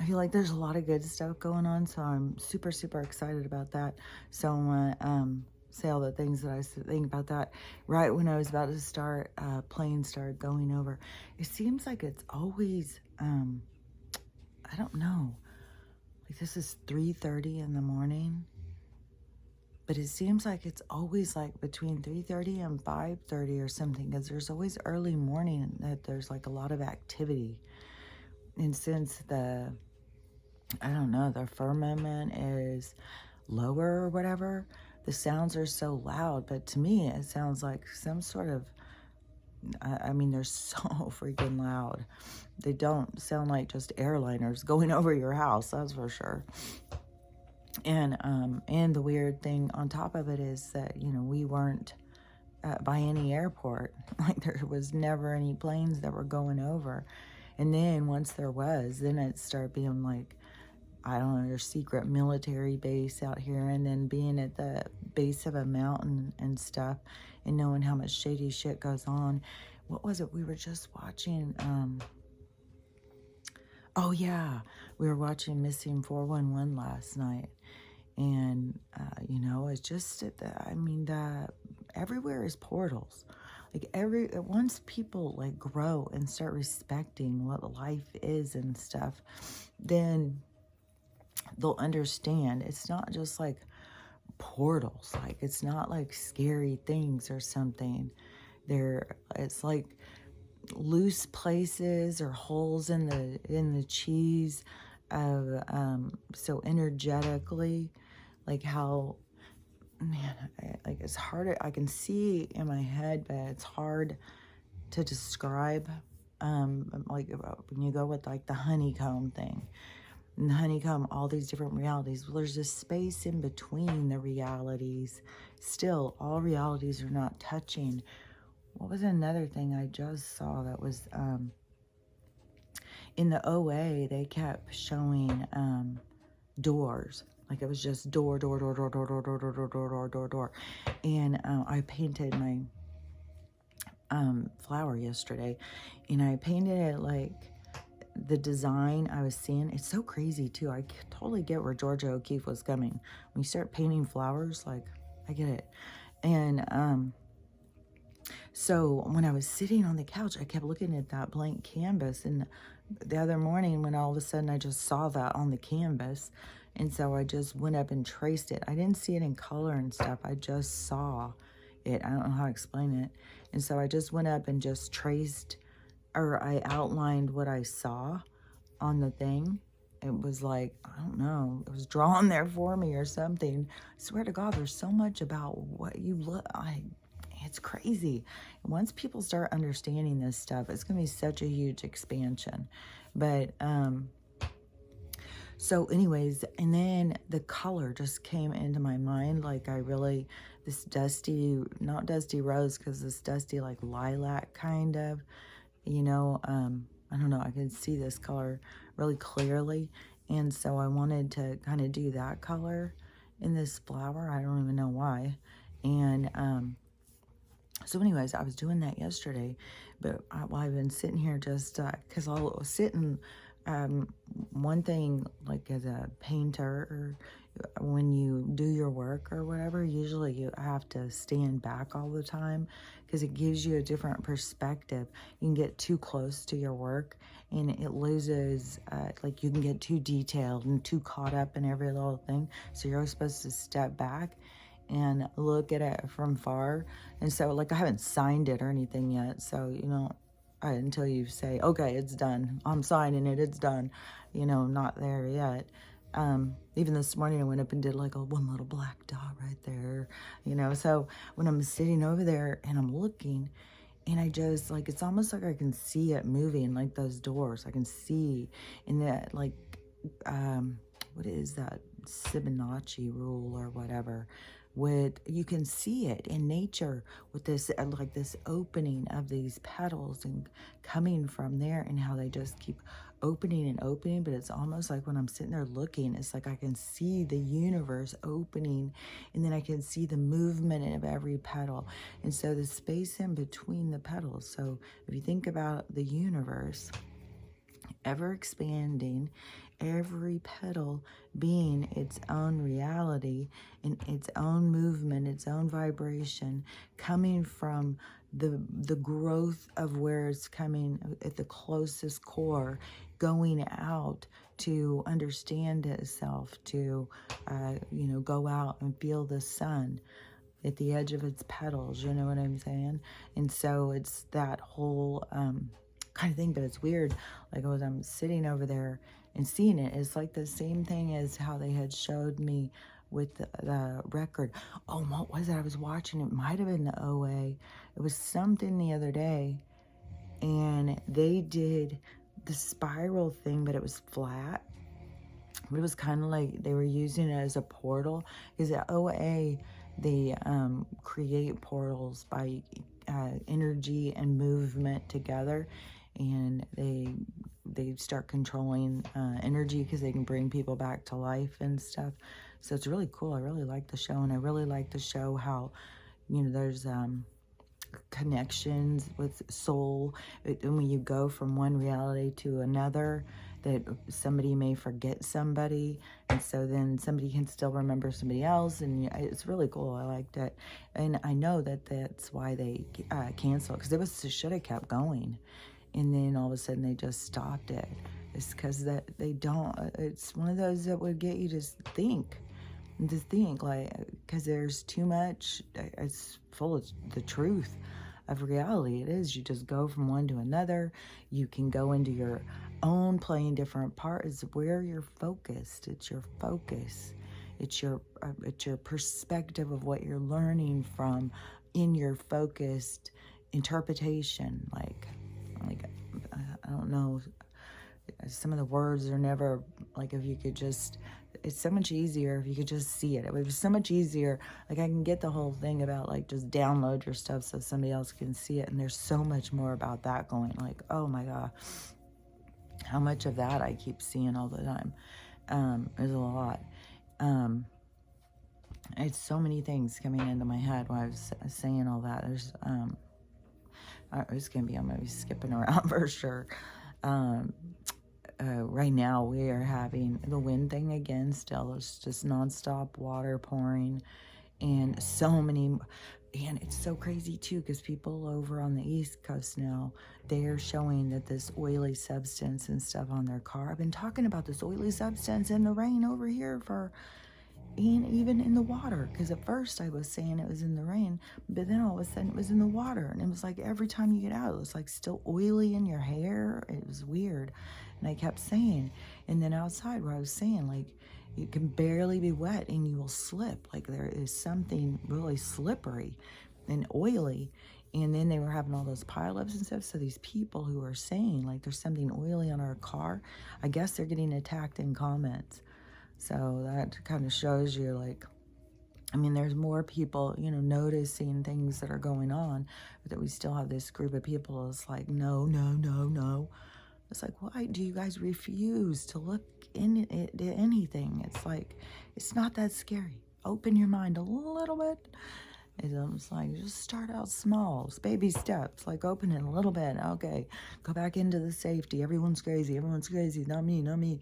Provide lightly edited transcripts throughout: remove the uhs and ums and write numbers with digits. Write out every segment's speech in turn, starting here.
I feel like there's a lot of good stuff going on, so I'm super, super excited about that. So I want to say all the things that I think about that. Right when I was about to start, plane started going over. It seems like it's always, I don't know, like this is 3:30 in the morning, but it seems like it's always like between 3:30 and 5:30 or something, because there's always early morning that there's like a lot of activity. And since I don't know, the firmament is lower or whatever, the sounds are so loud. But to me, it sounds like some sort of, I mean, they're so freaking loud. They don't sound like just airliners going over your house, that's for sure. And the weird thing on top of it is that, you know, we weren't by any airport. Like there was never any planes that were going over. And then once there was, then it started being like, I don't know, your secret military base out here, and then being at the base of a mountain and stuff, and knowing how much shady shit goes on. What was it? We were just watching, oh yeah, we were watching Missing 411 last night. And, you know, it's just, I mean, everywhere is portals. Like once people like grow and start respecting what life is and stuff, then they'll understand it's not just like portals. Like it's not like scary things or something. It's like loose places or holes in the cheese of so energetically, like how, man, like it's hard. I can see in my head, but it's hard to describe. Like when you go with like the honeycomb thing, and the honeycomb, all these different realities. Well, there's this space in between the realities. Still, all realities are not touching. What was another thing I just saw that was in the OA? They kept showing doors. Like it was just door, door, door, door, door, door, door, door, door, door, door, door, door. And I painted my flower yesterday, and I painted it like the design I was seeing. It's so crazy too. I totally get where Georgia O'Keeffe was coming. When you start painting flowers, like I get it. And so when I was sitting on the couch, I kept looking at that blank canvas. And the other morning, when all of a sudden I just saw that on the canvas, and so I just went up and traced it. I didn't see it in color and stuff. I just saw it. I don't know how to explain it. And so I just went up and just traced, or I outlined what I saw on the thing. It was like, I don't know, it was drawn there for me or something. I swear to God, there's so much about what you look, it's crazy. Once people start understanding this stuff, it's going to be such a huge expansion. But, so anyways, and then the color just came into my mind. Like this dusty, not dusty rose, because this dusty like lilac kind of, you know, I don't know, I can see this color really clearly. And so I wanted to kind of do that color in this flower. I don't even know why. And so anyways, I was doing that yesterday, but I've been sitting here just because I was sitting, one thing, like as a painter, or when you do your work or whatever, usually you have to stand back all the time because it gives you a different perspective. You can get too close to your work and it loses, like you can get too detailed and too caught up in every little thing. So you're always supposed to step back and look at it from far. And so like I haven't signed it or anything yet, so you know, until you say, okay, it's done, I'm signing it, it's done, you know, not there yet. Even this morning I went up and did like one little black dot right there, you know. So when I'm sitting over there and I'm looking, and I just like, it's almost like I can see it moving, like those doors I can see in that, like what is that Fibonacci rule or whatever, with you can see it in nature with this like this opening of these petals and coming from there, and how they just keep opening and opening. But it's almost like when I'm sitting there looking, it's like I can see the universe opening, and then I can see the movement of every petal, and so the space in between the petals. So if you think about the universe, ever expanding, every petal being its own reality and its own movement, its own vibration, coming from the growth of where it's coming at the closest core, going out to understand itself, to go out and feel the sun at the edge of its petals, you know what I'm saying? And so it's that whole kind of thing, but it's weird. Like as I'm sitting over there and seeing it, it's like the same thing as how they had showed me with the record. Oh, what was it? I was watching, it might have been the OA. It was something the other day, and they did the spiral thing, but it was flat. It was kind of like they were using it as a portal. Because at OA, they create portals by energy and movement together, and they start controlling energy because they can bring people back to life and stuff. So it's really cool. I really like the show, and I really like to show how, there's connections with soul. And when you go from one reality to another, that somebody may forget somebody, and so then somebody can still remember somebody else, and it's really cool. I liked it, and I know that that's why they canceled, because it should have kept going, and then all of a sudden they just stopped it. It's because that they don't. It's one of those that would get you to think. And to think, like, because there's too much, it's full of the truth of reality. It is. You just go from one to another. You can go into your own playing different parts where you're focused. It's your focus. It's your perspective of what you're learning from in your focused interpretation. Like I don't know. Some of the words are never, like, if you could just, it's so much easier if you could just see it. It would be so much easier. Like, I can get the whole thing about, like, just download your stuff so somebody else can see it. And there's so much more about that going. Like, oh my God, how much of that I keep seeing all the time. There's a lot. It's so many things coming into my head while I was saying all that. There's, it's going to be, I'm going to be skipping around for sure. Right now we are having the wind thing again. Still, it's just nonstop water pouring, and so many, and it's so crazy too, because people over on the East Coast now, they are showing that this oily substance and stuff on their car. I've been talking about this oily substance in the rain over here and even in the water, because at first I was saying it was in the rain, but then all of a sudden it was in the water, and it was like every time you get out, it was like still oily in your hair. It was weird, and I kept saying, and then outside where I was saying, like, you can barely be wet and you will slip, like there is something really slippery and oily. And then they were having all those pileups and stuff. So these people who are saying, like, there's something oily on our car, I guess they're getting attacked in comments. So that kind of shows you, like, I mean, there's more people, noticing things that are going on, but that we still have this group of people that's like, no, no, no, no. It's like, why do you guys refuse to look into anything? It's like, it's not that scary. Open your mind a little bit. It's almost like, just start out small, baby steps, like open it a little bit. Okay, go back into the safety. Everyone's crazy, not me, not me.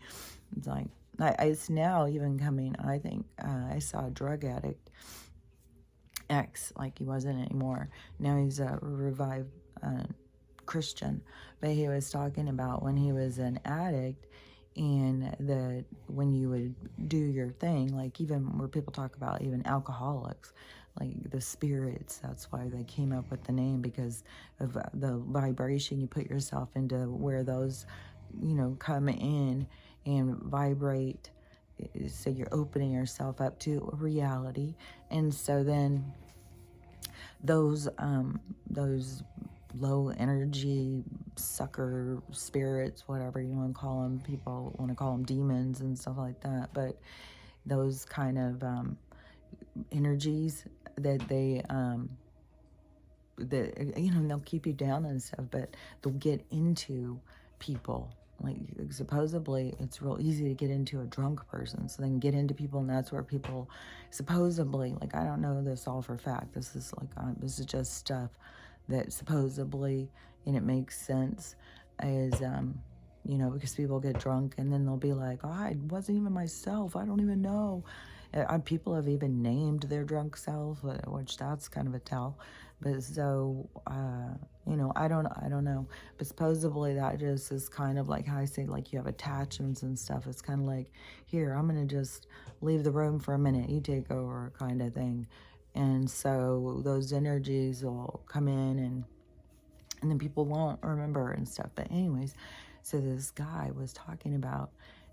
It's like, it's now even coming, I think, I saw a drug addict, like he wasn't anymore. Now he's a revived Christian, but he was talking about when he was an addict, and when you would do your thing, like even where people talk about even alcoholics, like the spirits, that's why they came up with the name, because of the vibration you put yourself into, where those, come in and vibrate. So you're opening yourself up to reality, and so then those low energy sucker spirits, whatever you want to call them, people want to call them demons and stuff like that, but those kind of energies that they'll keep you down and stuff, but they'll get into people. Like, supposedly it's real easy to get into a drunk person, so they can get into people, and that's where people supposedly, like, I don't know this all for fact, this is just stuff that supposedly, and it makes sense, is you know, because people get drunk and then they'll be like, oh, I wasn't even myself. I don't even know. People have even named their drunk self, which that's kind of a tell. But so, you know, I don't know. But supposedly that just is kind of like how I say, like you have attachments and stuff. It's kind of like, here, I'm going to just leave the room for a minute. You take over kind of thing. And so those energies will come in and then people won't remember and stuff. But anyways, so this guy was talking about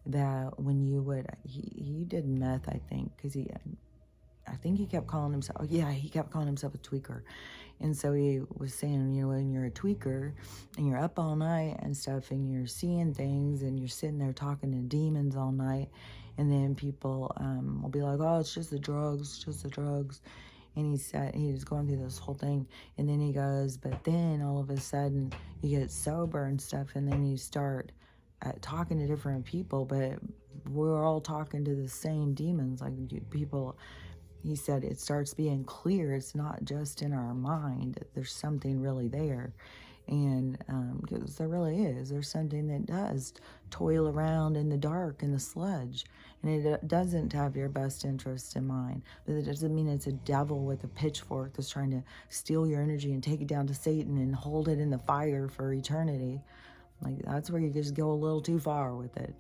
that when you would, he did meth, I think, because I think he kept calling himself, oh yeah, he kept calling himself a tweaker. And so he was saying, you know, when you're a tweaker and you're up all night and stuff and you're seeing things and you're sitting there talking to demons all night, and then people will be like, oh, it's just the drugs, just the drugs. And he said he was going through this whole thing, and then he goes, but then all of a sudden you get sober and stuff, and then you start talking to different people, but we're all talking to the same demons, like people. He said it starts being clear. It's not just in our mind. There's something really there. And because there really is. There's something that does toil around in the dark, in the sludge. And it doesn't have your best interest in mind. But it doesn't mean it's a devil with a pitchfork that's trying to steal your energy and take it down to Satan and hold it in the fire for eternity. Like, that's where you just go a little too far with it.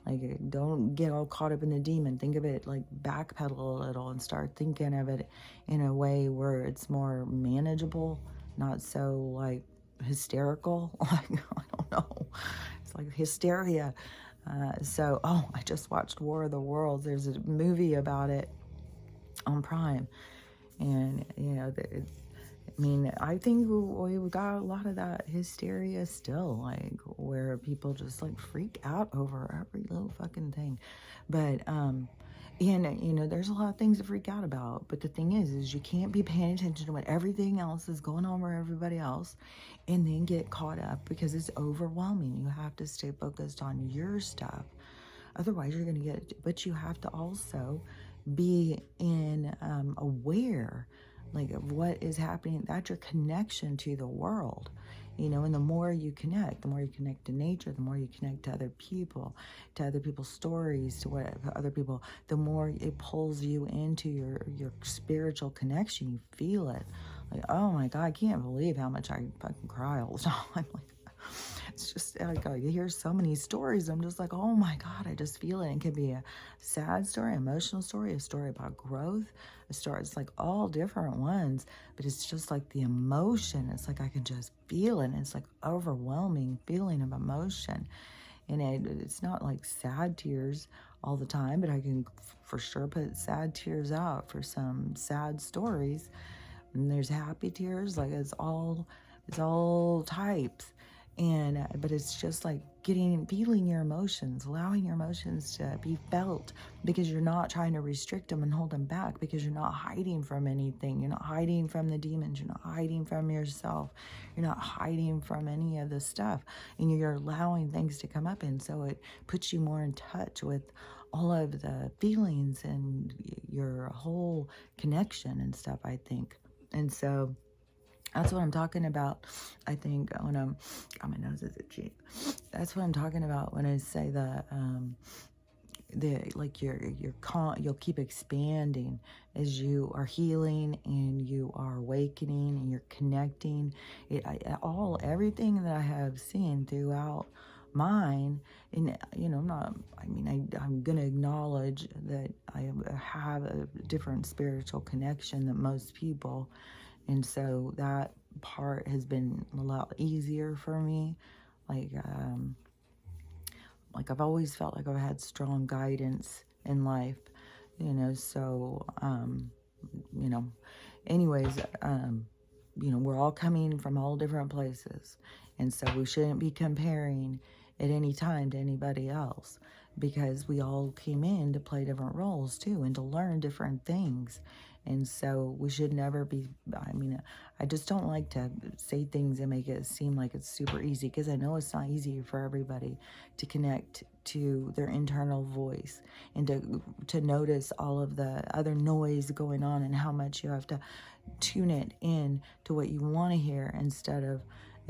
Like, don't get all caught up in the demon. Think of it, like, backpedal a little and start thinking of it in a way where it's more manageable, not so, like, hysterical. Like, I don't know. It's like hysteria. Oh, I just watched War of the Worlds. There's a movie about it on Prime. And, you know, I mean, I think we've got a lot of that hysteria still, like, where people just, like, freak out over every little fucking thing. But, and, you know, there's a lot of things to freak out about. But the thing is you can't be paying attention to what everything else is going on with everybody else and then get caught up because it's overwhelming. You have to stay focused on your stuff. Otherwise, you're going to get, but you have to also be aware, like, of what is happening. That's your connection to the world, you know. And the more you connect to nature, the more you connect to other people, to other people's stories, to what other people, the more it pulls you into your spiritual connection. You feel it, like, oh my God, I can't believe how much I fucking cry all the time. Like, it's just like, you hear so many stories. I'm just like, oh my God, I just feel it. It can be a sad story, emotional story, a story about growth, a story. It's like all different ones, but it's just like the emotion. It's like I can just feel it. And it's like overwhelming feeling of emotion. And it's not like sad tears all the time, but I can for sure put sad tears out for some sad stories. And there's happy tears, like it's all types. And but it's just like feeling your emotions, allowing your emotions to be felt, because you're not trying to restrict them and hold them back, because you're not hiding from anything. You're not hiding from the demons. You're not hiding from yourself. You're not hiding from any of the stuff, and you're allowing things to come up. And so it puts you more in touch with all of the feelings and your whole connection and stuff, I think. And so that's what I'm talking about, I think, when I'm, God, my nose is itchy. That's what I'm talking about when I say that, like you'll keep expanding as you are healing and you are awakening and you're connecting. Everything that I have seen throughout mine, and, you know, I'm going to acknowledge that I have a different spiritual connection than most people. And so that part has been a lot easier for me. Like I've always felt like I've had strong guidance in life, you know. So, you know, anyways, you know, we're all coming from all different places. And so we shouldn't be comparing at any time to anybody else, because we all came in to play different roles too and to learn different things. And so we should never be, I mean, I just don't like to say things and make it seem like it's super easy, because I know it's not easy for everybody to connect to their internal voice and to notice all of the other noise going on and how much you have to tune it in to what you want to hear instead of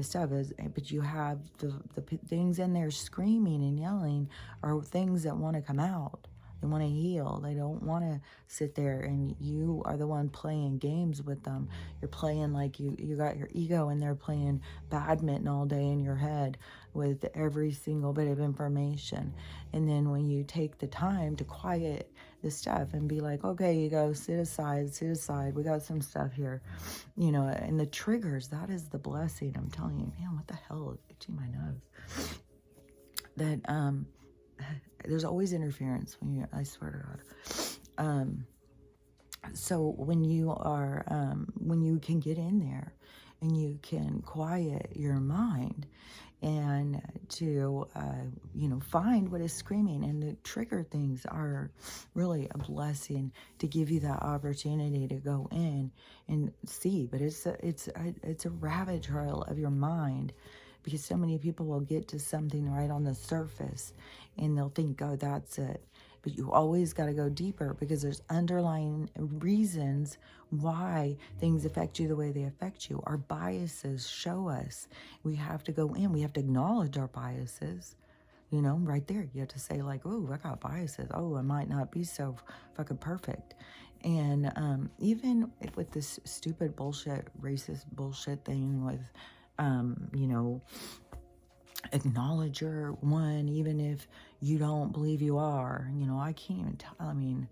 the stuff is, but you have the things in there screaming and yelling are things that want to come out. They want to heal. They don't want to sit there, and you are the one playing games with them. You're playing like you got your ego in there playing badminton all day in your head with every single bit of information. And then when you take the time to quiet the stuff and be like, okay, ego, sit aside. We got some stuff here, and the triggers, that is the blessing. I'm telling you, man, what the hell is itching my nose? That, there's always interference I swear to God. So when you can get in there and you can quiet your mind and to, find what is screaming, and the trigger things are really a blessing to give you that opportunity to go in and see. But it's a rabbit trail of your mind, because so many people will get to something right on the surface and they'll think, oh, that's it. But you always got to go deeper, because there's underlying reasons why things affect you the way they affect you. Our biases show us. We have to go in. We have to acknowledge our biases. Right there. You have to say like, oh, I got biases. Oh, I might not be so fucking perfect. And even with this stupid bullshit, racist bullshit thing with, acknowledge your one, even if you don't believe you are. I can't even tell. I mean,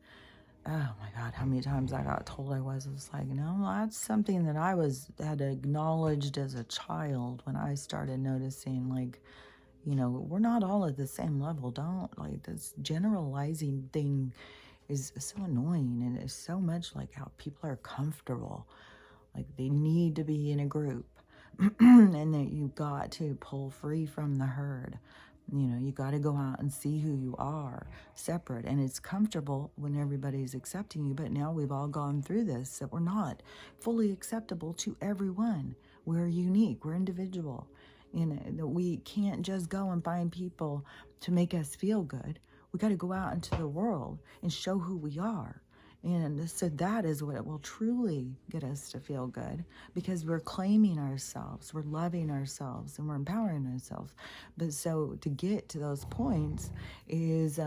oh my God, how many times I got told I was. It was like, no, that's something that I had acknowledged as a child when I started noticing, like, we're not all at the same level. Don't, like, this generalizing thing is so annoying, and it's so much like how people are comfortable. Like, they need to be in a group. And that you've got to pull free from the herd. You got to go out and see who you are separate. And it's comfortable when everybody's accepting you. But now we've all gone through this, that we're not fully acceptable to everyone. We're unique. We're individual. That we can't just go and find people to make us feel good. We got to go out into the world and show who we are. And so that is what will truly get us to feel good, because we're claiming ourselves, we're loving ourselves, and we're empowering ourselves. But so to get to those points is,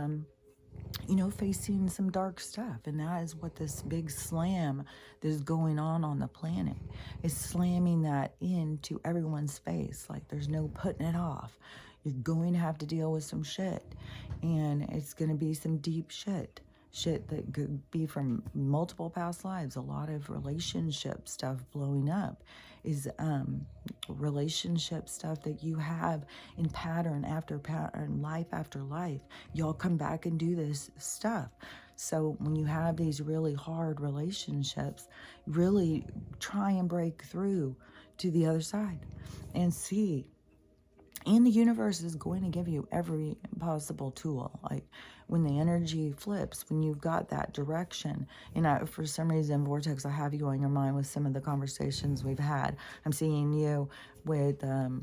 facing some dark stuff. And that is what this big slam that's going on the planet is, slamming that into everyone's face. Like, there's no putting it off. You're going to have to deal with some shit, and it's going to be some deep shit that could be from multiple past lives. A lot of relationship stuff blowing up is relationship stuff that you have in pattern after pattern, life after life. Y'all come back and do this stuff. So when you have these really hard relationships, really try and break through to the other side and see. And the universe is going to give you every possible tool. Like, when the energy flips, when you've got that direction, for some reason, Vortex, I have you on your mind with some of the conversations we've had. I'm seeing you with the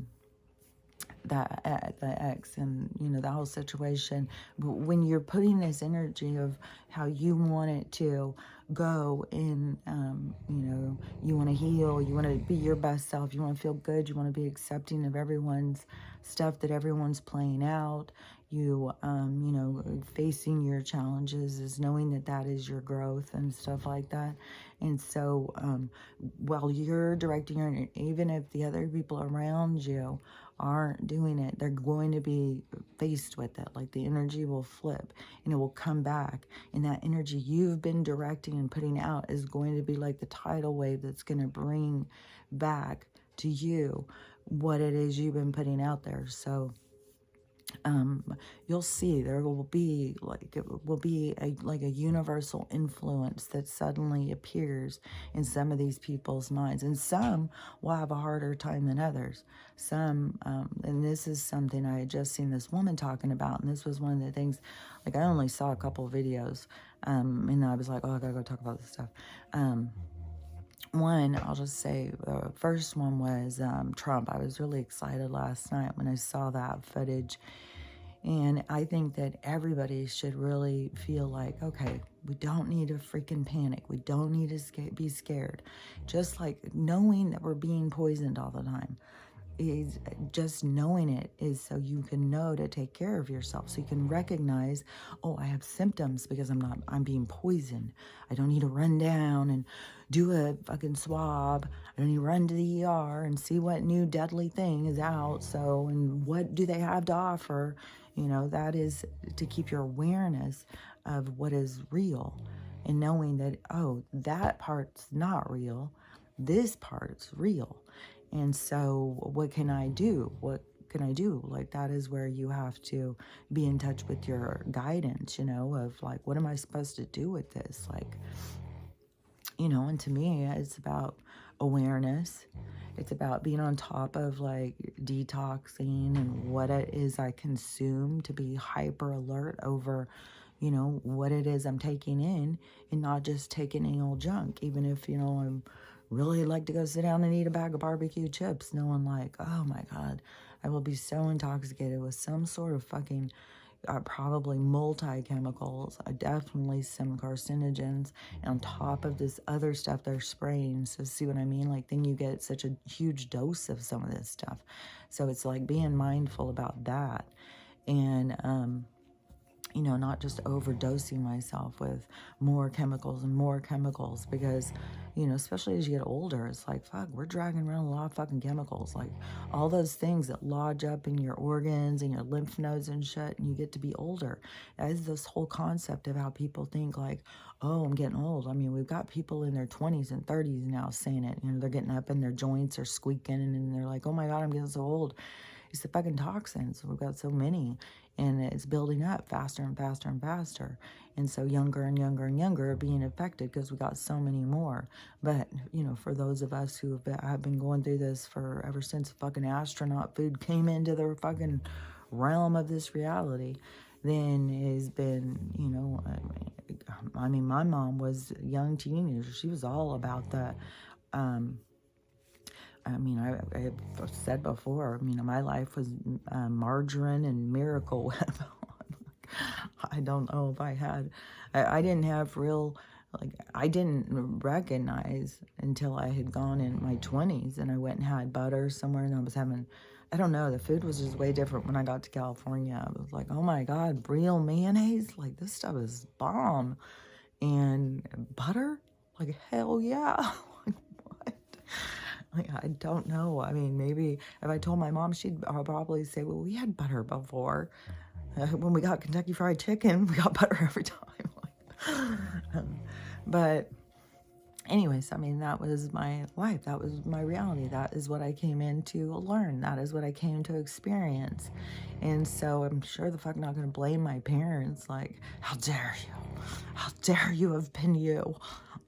ex and, the whole situation. But when you're putting this energy of how you want it to go and, you want to heal, you want to be your best self, you want to feel good, you want to be accepting of everyone's stuff that everyone's playing out, facing your challenges is knowing that is your growth and stuff like that. And so while you're directing your, even if the other people around you aren't doing it, they're going to be faced with it. Like, the energy will flip and it will come back, and that energy you've been directing and putting out is going to be like the tidal wave that's going to bring back to you what it is you've been putting out there. So you'll see there will be a universal influence that suddenly appears in some of these people's minds, and some will have a harder time than others. Some, and this is something I had just seen this woman talking about, and this was one of the things, like, I only saw a couple of videos, and I was like, oh, I gotta go talk about this stuff. One, I'll just say, the first one was Trump. I was really excited last night when I saw that footage. And I think that everybody should really feel like, okay, we don't need to freaking panic. We don't need to be scared. Just like knowing that we're being poisoned all the time is just knowing it is so you can know to take care of yourself. So you can recognize, oh, I have symptoms because I'm being poisoned. I don't need to run down and do a fucking swab. I don't need to run to the ER and see what new deadly thing is out. So, and what do they have to offer? You know, that is to keep your awareness of what is real and knowing that, oh, that part's not real. This part's real. And so what can I do? What can I do? Like, that is where you have to be in touch with your guidance, you know, of like, what am I supposed to do with this? Like, you know, and to me, it's about awareness. It's about being on top of like detoxing and what it is I consume, to be hyper alert over, you know, what it is I'm taking in, and not just taking any old junk. Even if, you know, I'm really like to go sit down and eat a bag of barbecue chips, knowing like, oh my God, I will be so intoxicated with some sort of fucking probably multi-chemicals, definitely some carcinogens, on top of this other stuff they're spraying. So see what I mean? Like, then you get such a huge dose of some of this stuff. So it's like being mindful about that. And, you know, not just overdosing myself with more chemicals, because, you know, especially as you get older, it's like, fuck, we're dragging around a lot of fucking chemicals, like all those things that lodge up in your organs and your lymph nodes and shit, and you get to be older. That is this whole concept of how people think like, oh, I'm getting old. I mean, we've got people in their 20s and 30s now saying it, you know, they're getting up and their joints are squeaking and they're like, oh my God, I'm getting so old. It's the fucking toxins. We've got so many, and it's building up faster and faster and faster. And so younger and younger and younger are being affected because we got so many more. But, you know, for those of us who have been going through this for ever since fucking astronaut food came into the fucking realm of this reality, then has been, you know, I mean, my mom was a young teenager. She was all about the, I mean, I've said before, you know, my life was margarine and Miracle Whip. I don't know if I didn't have real, like, I didn't recognize until I had gone in my 20s and I went and had butter somewhere, and I was having, I don't know, the food was just way different when I got to California. I was like, oh my God, real mayonnaise? Like, this stuff is bomb. And butter? Like, hell yeah. Like, I don't know. I mean, maybe if I told my mom, she'd probably say, well, we had butter before. When we got Kentucky Fried Chicken, we got butter every time. But anyways, I mean, that was my life. That was my reality. That is what I came in to learn. That is what I came to experience. And so I'm sure the fuck not going to blame my parents. Like, how dare you? How dare you have been you?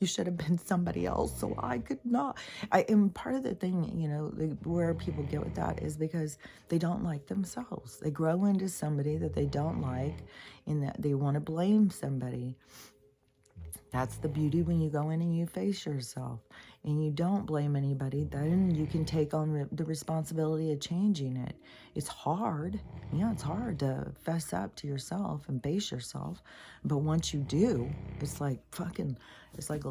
You should have been somebody else, so I could not. And part of the thing, you know, where people get with that is because they don't like themselves. They grow into somebody that they don't like, and that they want to blame somebody. That's the beauty when you go in and you face yourself and you don't blame anybody. Then you can take on the responsibility of changing it. It's hard. Yeah, it's hard to fess up to yourself and face yourself. But once you do, it's like fucking, it's like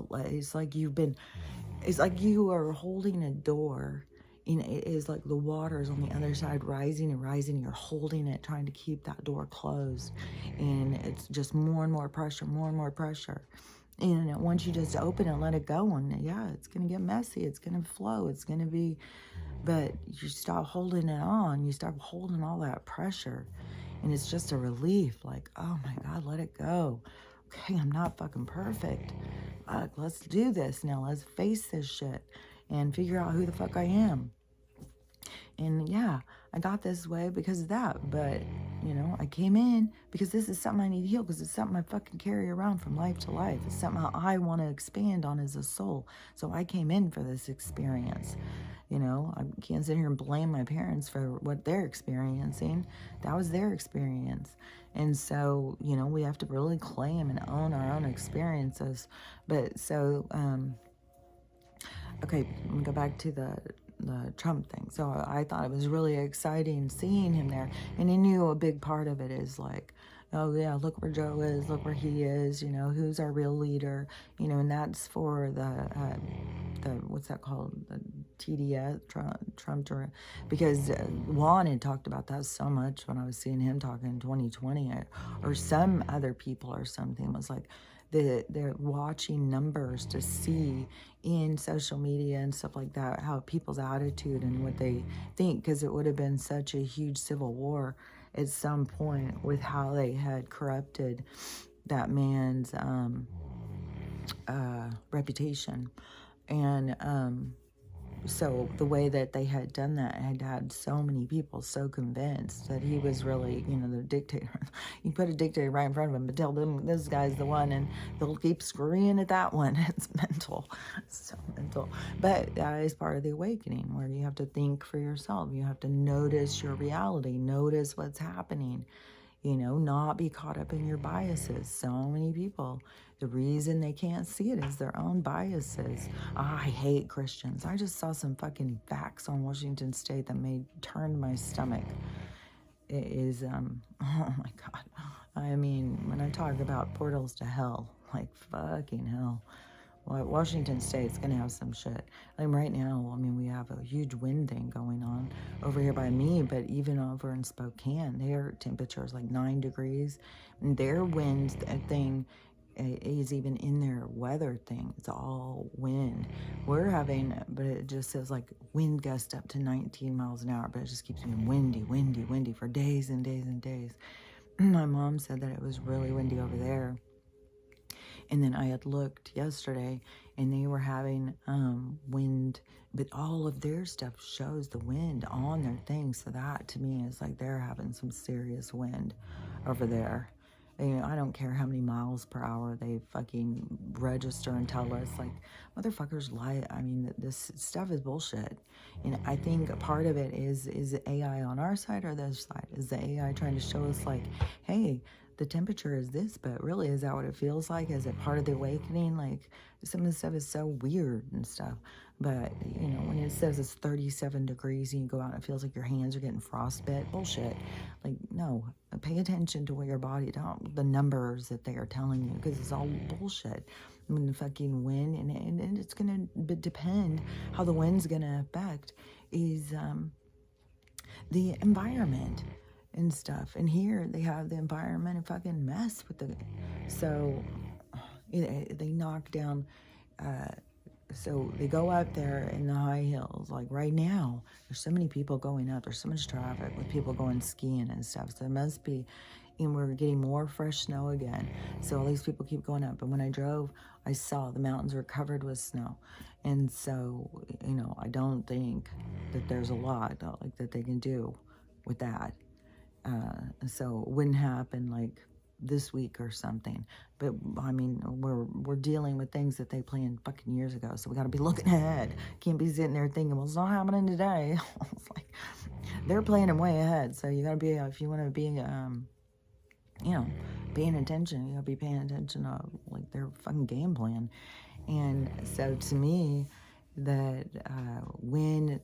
you are holding a door. And it is like the water is on the other side rising and rising. You're holding it, trying to keep that door closed. And it's just more and more pressure, more and more pressure. And once you just open it and let it go, and yeah, it's going to get messy. It's going to flow. It's going to be, but you stop holding it on. You stop holding all that pressure. And it's just a relief. Like, oh my God, let it go. Okay, I'm not fucking perfect. Let's do this now. Let's face this shit and figure out who the fuck I am. And yeah, I got this way because of that. But, you know, I came in because this is something I need to heal, because it's something I fucking carry around from life to life. It's something I want to expand on as a soul. So I came in for this experience. You know, I can't sit here and blame my parents for what they're experiencing. That was their experience. And so, you know, we have to really claim and own our own experiences. But so, okay, let me go back to the Trump thing. So I thought it was really exciting seeing him there. And he knew a big part of it is like, oh yeah, look where Joe is, look where he is, you know, who's our real leader, you know, and that's for the what's that called? The TDS, Trump, because Juan had talked about that so much when I was seeing him talking in 2020, or some other people or something, was like, they're watching numbers to see in social media and stuff like that how people's attitude and what they think, because it would have been such a huge civil war at some point with how they had corrupted that man's reputation. And so the way that they had done that had had so many people so convinced that he was really, the dictator. You put a dictator right in front of him, but tell them this guy's the one, and they'll keep screaming at that one. It's mental. It's so mental. But that is part of the awakening, where you have to think for yourself. You have to notice your reality, notice what's happening. Not be caught up in your biases. So many people, the reason they can't see it is their own biases. I hate Christians. I just saw some fucking facts on Washington State that turned my stomach. It is, oh my God. I mean, when I talk about portals to hell, like fucking hell. Well, Washington State's going to have some shit. Right now, we have a huge wind thing going on over here by me, but even over in Spokane, their temperature is like 9 degrees. And their wind thing is even in their weather thing. It's all wind. We're having, but it just says like wind gust up to 19 miles an hour, but it just keeps being windy, windy, windy for days and days and days. My mom said that it was really windy over there. And then I had looked yesterday, and they were having wind, but all of their stuff shows the wind on their thing. So that, to me, is like they're having some serious wind over there. I don't care how many miles per hour they fucking register and tell us. Like, motherfuckers lie. This stuff is bullshit. And I think a part of it is AI on our side or their side? Is the AI trying to show us, like, hey, the temperature is this, but really, is that what it feels like? Is it part of the awakening? Like, some of the stuff is so weird and stuff. But, when it says it's 37 degrees and you go out and it feels like your hands are getting frostbite, bullshit. Like, no, pay attention to what your body, don't the numbers that they are telling you, because it's all bullshit. The fucking wind, and it's going to depend how the wind's going to affect is the environment and stuff. And here they have the environment a fucking mess with so they knock down, so they go up there in the high hills. Like right now, there's so many people going up. There's so much traffic with people going skiing and stuff. So it must be, and we're getting more fresh snow again. So all these people keep going up. But when I drove, I saw the mountains were covered with snow. And so, I don't think that there's a lot like that they can do with that. So it wouldn't happen like this week or something. But we're dealing with things that they planned fucking years ago. So we got to be looking ahead. Can't be sitting there thinking, well, it's not happening today. It's like they're planning way ahead. So you got to be, if you want to be, paying attention, you got to be paying attention to like their fucking game plan. And so to me, that when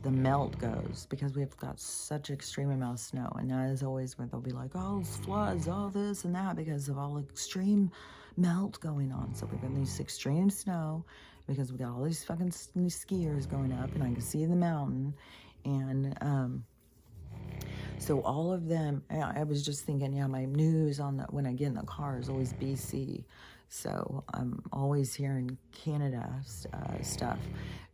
the melt goes, because we've got such extreme amount of snow, and that is always where they'll be like, oh, floods, all this and that, because of all extreme melt going on. So we've got these extreme snow because we got all these fucking skiers going up, and I can see the mountain, and so all of them, I was just thinking, my news when I get in the car is always BC. So I'm always hearing Canada stuff.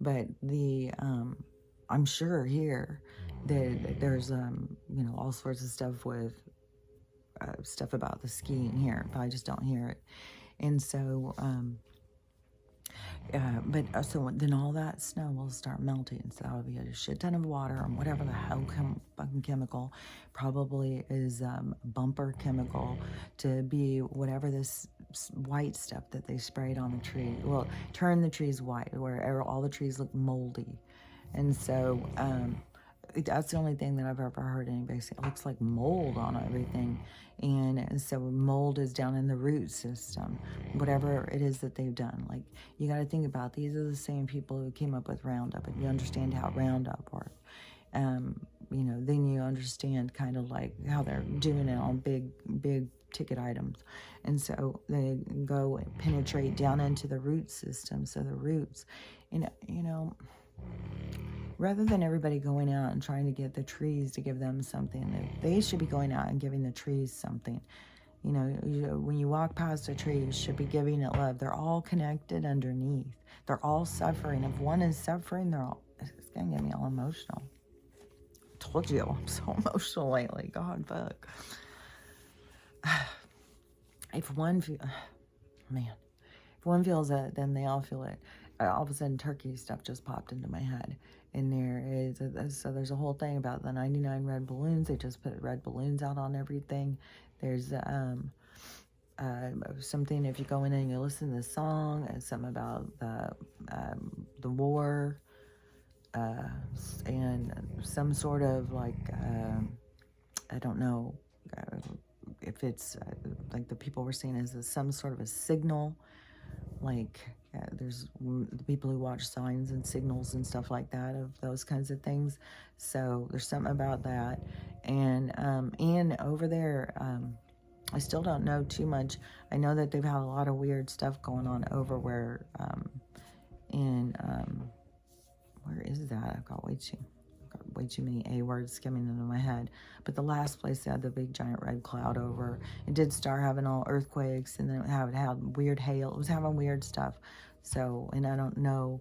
But I'm sure here that there's, all sorts of stuff with stuff about the skiing here, but I just don't hear it. And so, so then all that snow will start melting. So that'll be a shit ton of water and whatever the hell fucking chemical, probably is bumper chemical to be whatever this white stuff that they sprayed on the tree. Well, turn the trees white, where all the trees look moldy. And so that's the only thing that I've ever heard anybody say. It looks like mold on everything. And so mold is down in the root system, whatever it is that they've done. Like, you got to think about, these are the same people who came up with Roundup, and you understand how Roundup works. Then you understand kind of like how they're doing it on big ticket items. And so they go and penetrate down into the root system. So the roots, rather than everybody going out and trying to get the trees to give them something, they should be going out and giving the trees something. You know, when you walk past a tree, you should be giving it love. They're all connected underneath. They're all suffering. If one is suffering, it's going to get me all emotional. I told you, I'm so emotional lately. God, fuck. If one feels it, then they all feel it. All of a sudden, turkey stuff just popped into my head. And so there's a whole thing about the 99 red balloons. They just put red balloons out on everything. There's something, if you go in and you listen to the song, it's something about the war, and some sort of like, I don't know if it's like the people were saying is some sort of a signal. Like there's the people who watch signs and signals and stuff like that, of those kinds of things. So there's something about that. And over there, I still don't know too much. I know that they've had a lot of weird stuff going on over where where is that? I've got way too many A words skimming into my head. But the last place they had the big giant red cloud over, it did start having all earthquakes, and then it had weird hail. It was having weird stuff. So, and I don't know.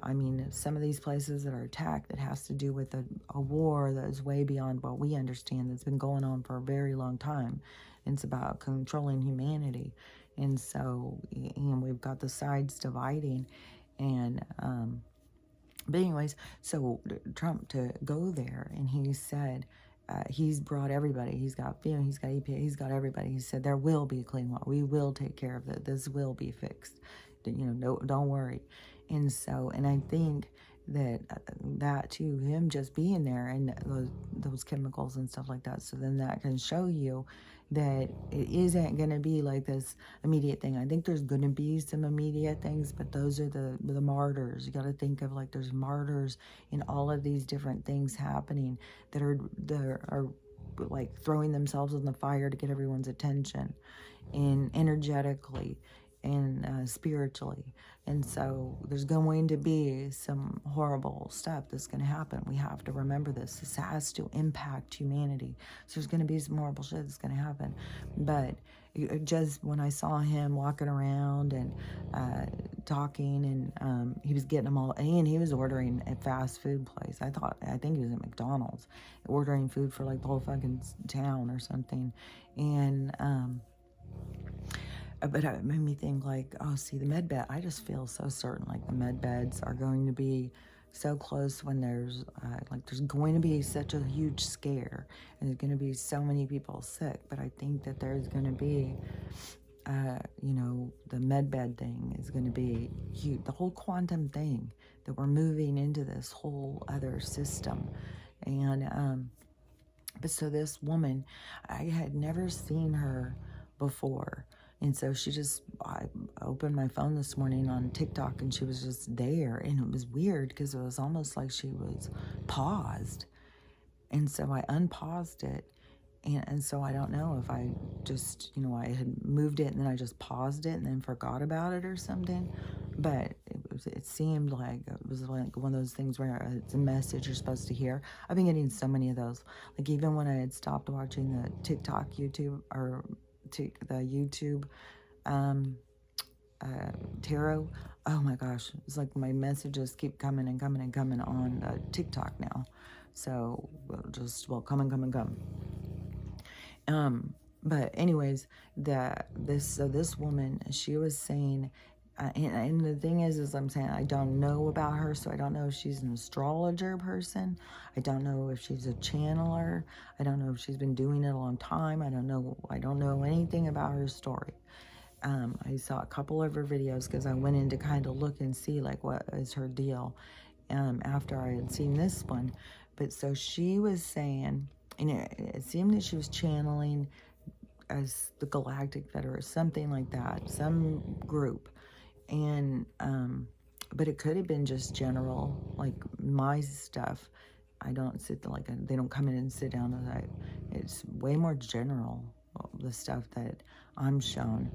I mean, some of these places that are attacked, it has to do with a war that is way beyond what we understand, that's been going on for a very long time. And it's about controlling humanity. And so, and we've got the sides dividing. And, but anyways, so Trump to go there, and he said, he's brought everybody. He's got FEMA, he's got EPA, he's got everybody. He said, there will be a clean water. We will take care of it. This will be fixed. You know, don't worry. And so, and I think that that too, him just being there and those chemicals and stuff like that, so then that can show you that it isn't going to be like this immediate thing. I think there's going to be some immediate things, but those are the martyrs. You got to think of, like, there's martyrs in all of these different things happening that are like throwing themselves in the fire to get everyone's attention, and energetically and spiritually. And so there's going to be some horrible stuff that's going to happen. We have to remember this. This has to impact humanity. So there's going to be some horrible shit that's going to happen. But just when I saw him walking around and talking, and he was getting them all, and he was ordering at fast food place. I think he was at McDonald's ordering food for like the whole fucking town or something. And but it made me think, like, oh, see, the med bed, I just feel so certain, like, the med beds are going to be so close when there's going to be such a huge scare, and there's going to be so many people sick. But I think that there's going to be, you know, the med bed thing is going to be huge. The whole quantum thing, that we're moving into this whole other system. And, but so this woman, I had never seen her before. And so I opened my phone this morning on TikTok, and she was just there. And it was weird because it was almost like she was paused. And so I unpaused it. And so I don't know if I just, you know, I had moved it and then I just paused it and then forgot about it or something. But it seemed like it was like one of those things where it's a message you're supposed to hear. I've been getting so many of those. Like, even when I had stopped watching the TikTok YouTube, or the YouTube tarot, oh my gosh, it's like my messages keep coming and coming and coming on TikTok now. So come and come. But anyways, this woman, she was saying, and the thing is I'm saying I don't know about her, so I don't know if she's an astrologer person. I don't know if she's a channeler. I don't know if she's been doing it a long time. I don't know anything about her story. I saw a couple of her videos because I went in to kind of look and see, like, what is her deal, after I had seen this one. But so she was saying, and it seemed that she was channeling as the Galactic Federation, something like that, some group. And but it could have been just general, like my stuff. I don't sit there, they don't come in and sit down, and it's way more general, the stuff that I'm shown,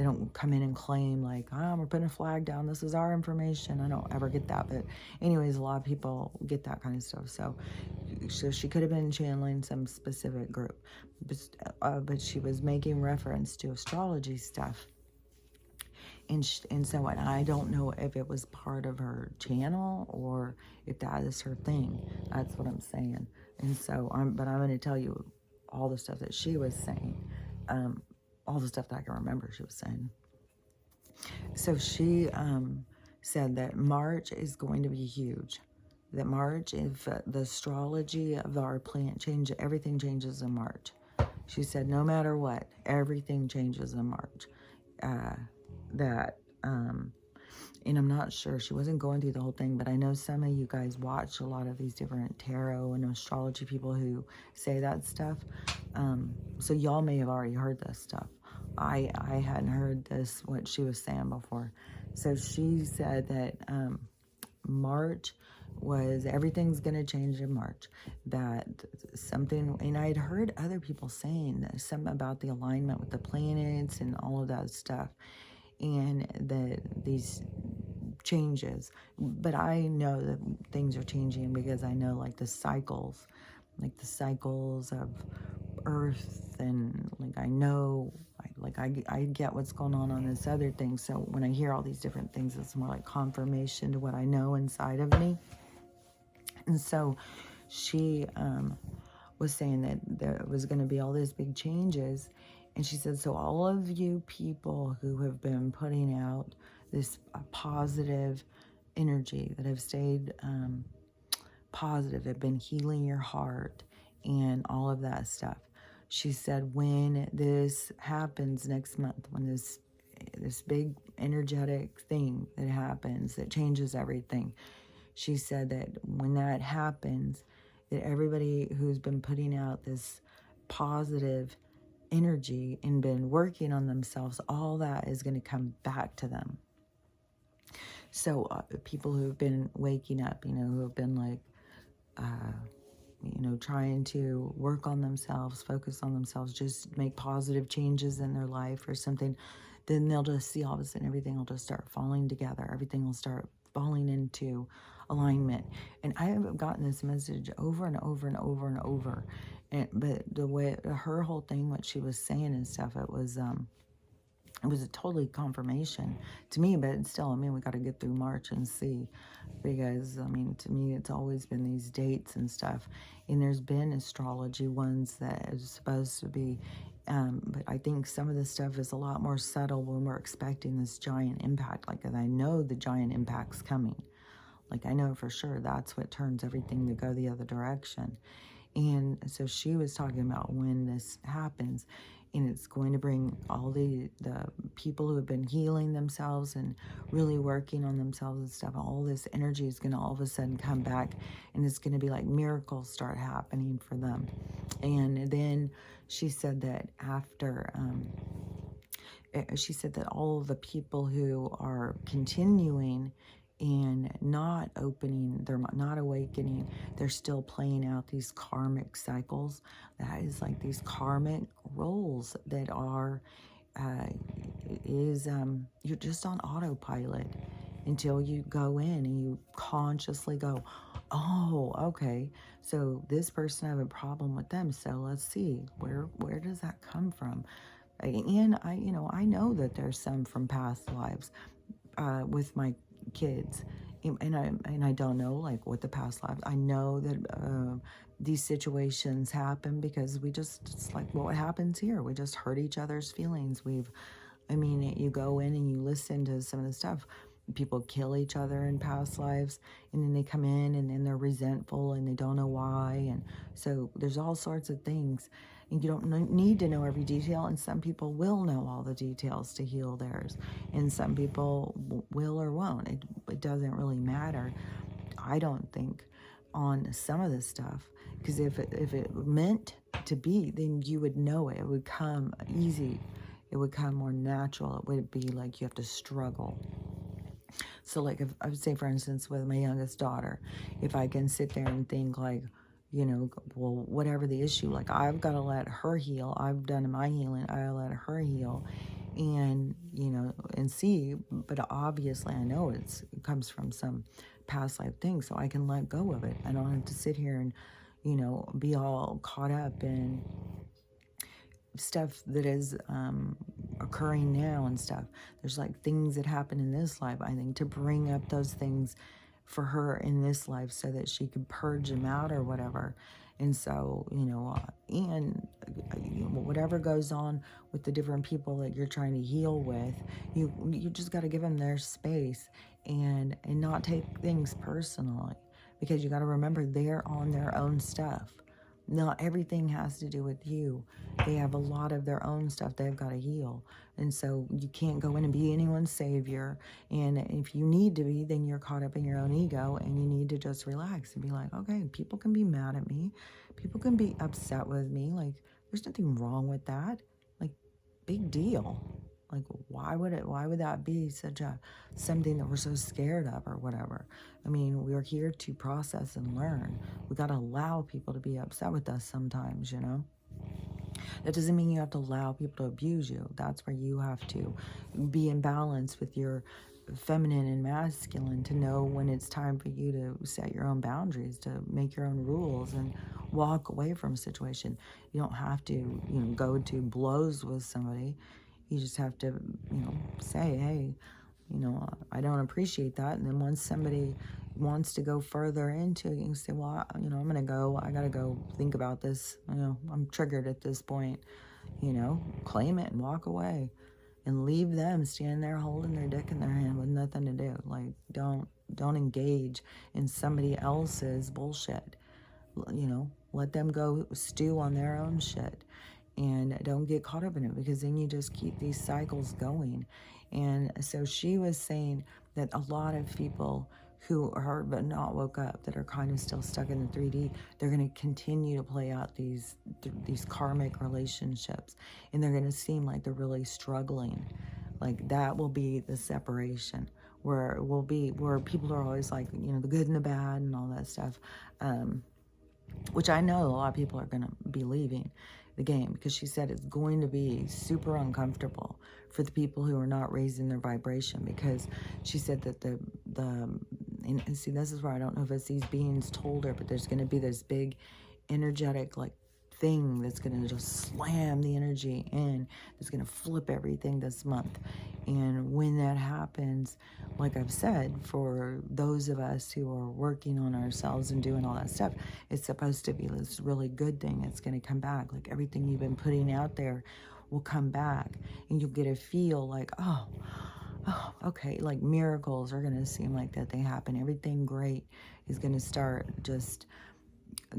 they don't come in and claim like, oh, we're putting a flag down, this is our information. I don't ever get that, but anyways, a lot of people get that kind of stuff. So she could have been channeling some specific group, but she was making reference to astrology stuff. And so I don't know if it was part of her channel or if that is her thing. That's what I'm saying. And so but I'm going to tell you all the stuff that she was saying, all the stuff that I can remember she was saying. So she said that March is going to be huge. That March, if the astrology of our planet changes, everything changes in March. She said no matter what, everything changes in March. And I'm not sure, she wasn't going through the whole thing, but I know some of you guys watch a lot of these different tarot and astrology people who say that stuff. So y'all may have already heard this stuff. I hadn't heard this, what she was saying before. So she said that March was, everything's going to change in March. That something, and I had heard other people saying something about the alignment with the planets and all of that stuff. And these changes, but I know that things are changing because I know like the cycles of Earth, and like I know, I get what's going on this other thing. So when I hear all these different things, it's more like confirmation to what I know inside of me. And so she was saying that there was going to be all these big changes. And she said, so all of you people who have been putting out this positive energy, that have stayed positive, have been healing your heart and all of that stuff. She said, when this happens next month, when this big energetic thing that happens, that changes everything, she said that when that happens, that everybody who's been putting out this positive energy and been working on themselves, all that is going to come back to them. So people who have been waking up, who have been like, trying to work on themselves, focus on themselves, just make positive changes in their life or something, then they'll just see all of a sudden everything will just start falling together. Everything will start falling into alignment. And I have gotten this message over and over and over and over. But the way her whole thing, what she was saying and stuff, it was a totally confirmation to me. But still, we got to get through March and see, because to me, it's always been these dates and stuff. And there's been astrology ones that is supposed to be, but I think some of this stuff is a lot more subtle when we're expecting this giant impact. Like, and I know the giant impact's coming. Like, I know for sure that's what turns everything to go the other direction. And so she was talking about when this happens, and it's going to bring all the people who have been healing themselves and really working on themselves and stuff, all this energy is going to all of a sudden come back, and it's going to be like miracles start happening for them. And then she said that after, she said that all of the people who are continuing and not opening, they're not awakening, they're still playing out these karmic cycles. That is like these karmic roles that are, you're just on autopilot until you go in and you consciously go, oh, okay, so this person, I have a problem with them, so let's see, where does that come from? And I know that there's some from past lives with my kids, and I don't know like what the past lives. I know that these situations happen because it's like what happens here. We just hurt each other's feelings. You go in and you listen to some of the stuff. People kill each other in past lives, and then they come in and then they're resentful and they don't know why. And so there's all sorts of things. And you don't need to know every detail, and some people will know all the details to heal theirs, and some people will or won't. It doesn't really matter, I don't think, on some of this stuff, because if it meant to be, then you would know it. It would come easy. It would come more natural. It wouldn't be like you have to struggle. So like, if I would say, for instance, with my youngest daughter, if I can sit there and think like, well, whatever the issue, like I've got to let her heal. I've done my healing. I let her heal. and, and see, but obviously I know it comes from some past life thing, so I can let go of it. I don't have to sit here and, be all caught up in stuff that is occurring now and stuff. There's like things that happen in this life, I think, to bring up those things for her in this life so that she could purge them out or whatever. And so, and whatever goes on with the different people that you're trying to heal with, you just got to give them their space and not take things personally, because you got to remember they're on their own stuff. Not everything has to do with you. They have a lot of their own stuff they've got to heal. And so you can't go in and be anyone's savior. And if you need to be, then you're caught up in your own ego, and you need to just relax and be like, okay, people can be mad at me. People can be upset with me. Like, there's nothing wrong with that. Like, big deal. Like, why would that be something that we're so scared of or whatever? I mean, we're here to process and learn. We got to allow people to be upset with us sometimes, That doesn't mean you have to allow people to abuse you. That's where you have to be in balance with your feminine and masculine to know when it's time for you to set your own boundaries, to make your own rules and walk away from a situation. You don't have to, go to blows with somebody. You just have to, say, hey, I don't appreciate that. And then once somebody wants to go further into it, you can say, well, I got to go think about this. I'm triggered at this point, claim it and walk away and leave them standing there holding their dick in their hand with nothing to do. Like, don't engage in somebody else's bullshit. Let them go stew on their own shit. And don't get caught up in it, because then you just keep these cycles going. And so she was saying that a lot of people who are but not woke up, that are kind of still stuck in the 3D, they're going to continue to play out these karmic relationships, and they're going to seem like they're really struggling. Like, that will be the separation, where people are always like, the good and the bad and all that stuff. Which I know a lot of people are going to be leaving the game, because she said it's going to be super uncomfortable for the people who are not raising their vibration, because she said that and see, this is where I don't know if it's these beings told her, but there's going to be this big energetic thing that's going to just slam the energy in, that's going to flip everything this month. And when that happens, like I've said, for those of us who are working on ourselves and doing all that stuff, it's supposed to be this really good thing. It's going to come back. Like, everything you've been putting out there will come back, and you'll get a feel like, oh, okay, like miracles are going to seem like that they happen. Everything great is going to start just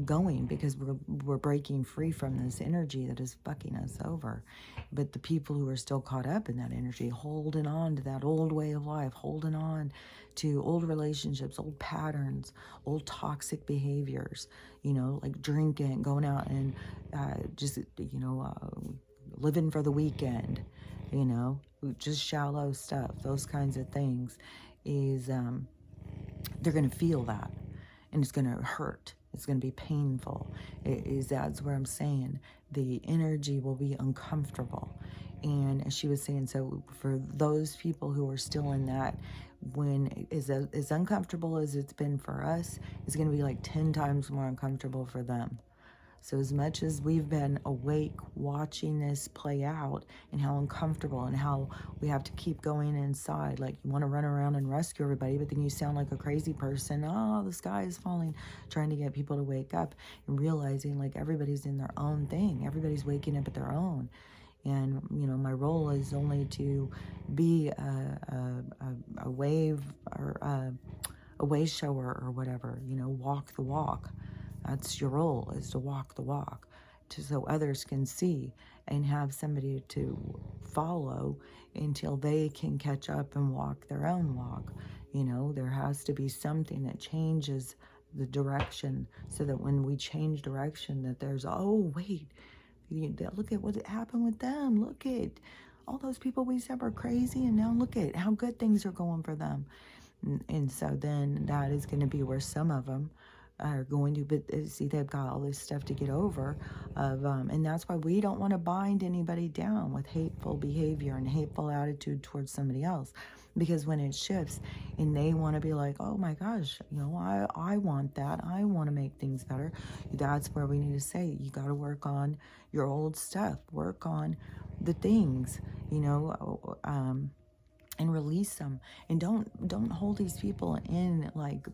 going, because we're breaking free from this energy that is fucking us over. But the people who are still caught up in that energy, holding on to that old way of life, holding on to old relationships, old patterns, old toxic behaviors, like drinking, going out and living for the weekend, just shallow stuff, those kinds of things, is they're going to feel that, and it's going to hurt. It's going to be painful. That's where I'm saying the energy will be uncomfortable. And she was saying, so for those people who are still in that, when as uncomfortable as it's been for us, it's going to be like 10 times more uncomfortable for them. So as much as we've been awake watching this play out, and how uncomfortable, and how we have to keep going inside, like you want to run around and rescue everybody, but then you sound like a crazy person. Oh, the sky is falling, trying to get people to wake up, and realizing like everybody's in their own thing. Everybody's waking up at their own. And, my role is only to be a wave, or a way shower or whatever, walk the walk. That's your role, is to walk the walk, so others can see and have somebody to follow until they can catch up and walk their own walk. There has to be something that changes the direction, so that when we change direction, that there's, oh, wait, look at what happened with them. Look at all those people we said were crazy, and now look at how good things are going for them. And so then that is going to be where some of them are going to, but see, they've got all this stuff to get over of, and that's why we don't want to bind anybody down with hateful behavior and hateful attitude towards somebody else, because when it shifts and they want to be like, oh my gosh, I want that, I want to make things better, that's where we need to say, you got to work on your old stuff, work on the things, and release them, and don't hold these people in like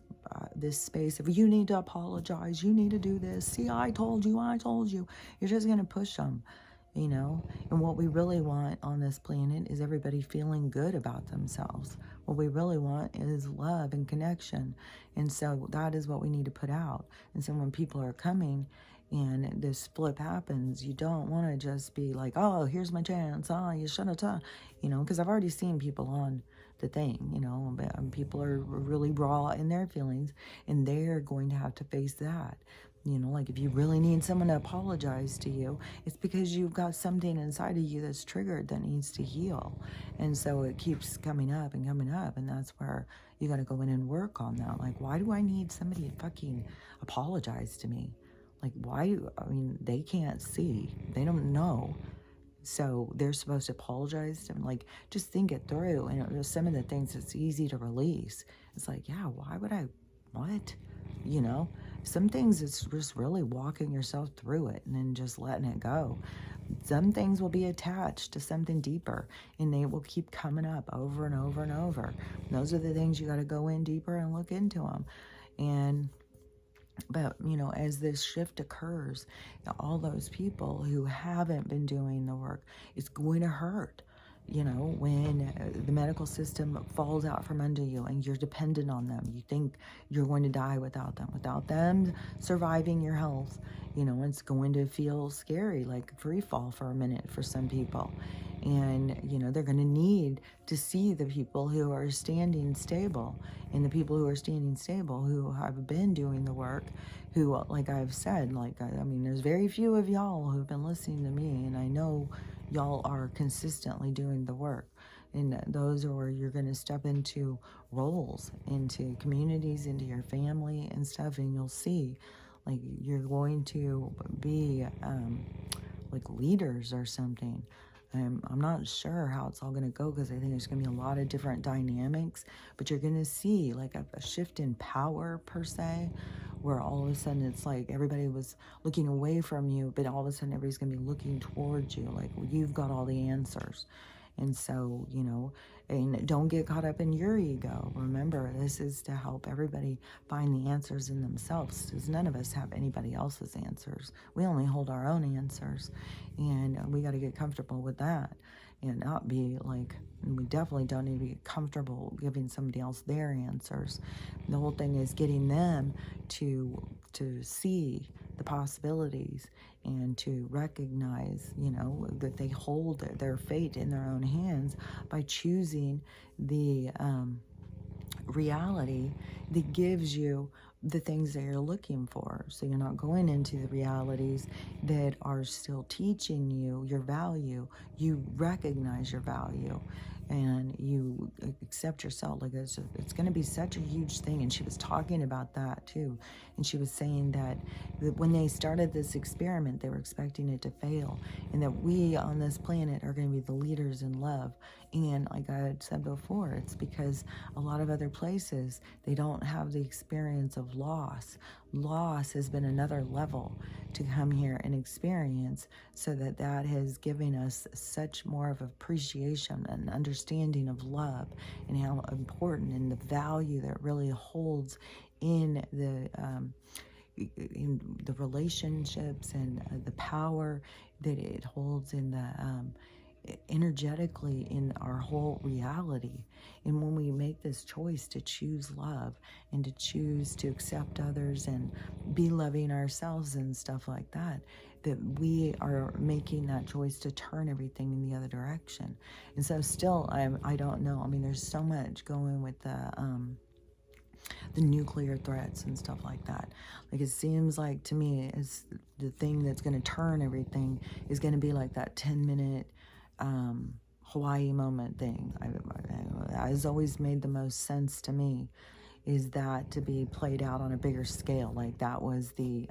this space of, you need to apologize, you need to do this, see, I told you. You're just going to push them, and what we really want on this planet is everybody feeling good about themselves. What we really want is love and connection, and so that is what we need to put out. And so when people are coming and this flip happens, you don't want to just be like, oh, here's my chance, you should have done, because I've already seen people on the thing, people are really raw in their feelings, and they're going to have to face that. Like if you really need someone to apologize to you, it's because you've got something inside of you that's triggered that needs to heal. And so it keeps coming up and coming up. And that's where you got to go in and work on that. Like, why do I need somebody to fucking apologize to me? Like, they can't see, they don't know. So they're supposed to apologize to them. Like, just think it through. And there's some of the things that's easy to release. It's like, yeah, why would I, what? Some things it's just really walking yourself through it and then just letting it go. Some things will be attached to something deeper, and they will keep coming up over and over and over. And those are the things you got to go in deeper and look into them. But, as this shift occurs, all those people who haven't been doing the work, it's going to hurt. When the medical system falls out from under you and you're dependent on them, you think you're going to die without them surviving your health, it's going to feel scary, like free fall for a minute for some people. And, they're going to need to see the people who are standing stable, and the people who are standing stable, who have been doing the work, who, like I've said, there's very few of y'all who've been listening to me, and I know y'all are consistently doing the work. And those are where you're going to step into roles, into communities, into your family and stuff, and you'll see, like, you're going to be like leaders or something. I'm not sure how it's all going to go, because I think there's going to be a lot of different dynamics, but you're going to see like a shift in power per se, where all of a sudden it's like everybody was looking away from you, but all of a sudden everybody's going to be looking towards you, like you've got all the answers. And so, and don't get caught up in your ego. Remember, this is to help everybody find the answers in themselves, because none of us have anybody else's answers. We only hold our own answers, and we got to get comfortable with that and not be like, we definitely don't need to be comfortable giving somebody else their answers. The whole thing is getting them to see the possibilities and to recognize, that they hold their fate in their own hands by choosing the reality that gives you the things that you're looking for. So you're not going into the realities that are still teaching you your value. You recognize your value and you accept yourself. Like, it's going to be such a huge thing. And she was talking about that too. And she was saying that when they started this experiment, they were expecting it to fail, and that we on this planet are going to be the leaders in love. And like I had said before, it's because a lot of other places, they don't have the experience of loss. Loss has been another level to come here and experience, so that has given us such more of appreciation and understanding of love, and how important and the value that it really holds in the relationships, and the power that it holds in the energetically in our whole reality. And when we make this choice to choose love and to choose to accept others and be loving ourselves and stuff like that, that we are making that choice to turn everything in the other direction. And so still, I don't know. There's so much going with the nuclear threats and stuff like that. Like, it seems like to me, it's the thing that's going to turn everything is going to be like that 10-minute Hawaii moment thing. It has always made the most sense to me. is that to be played out on a bigger scale. Like that was the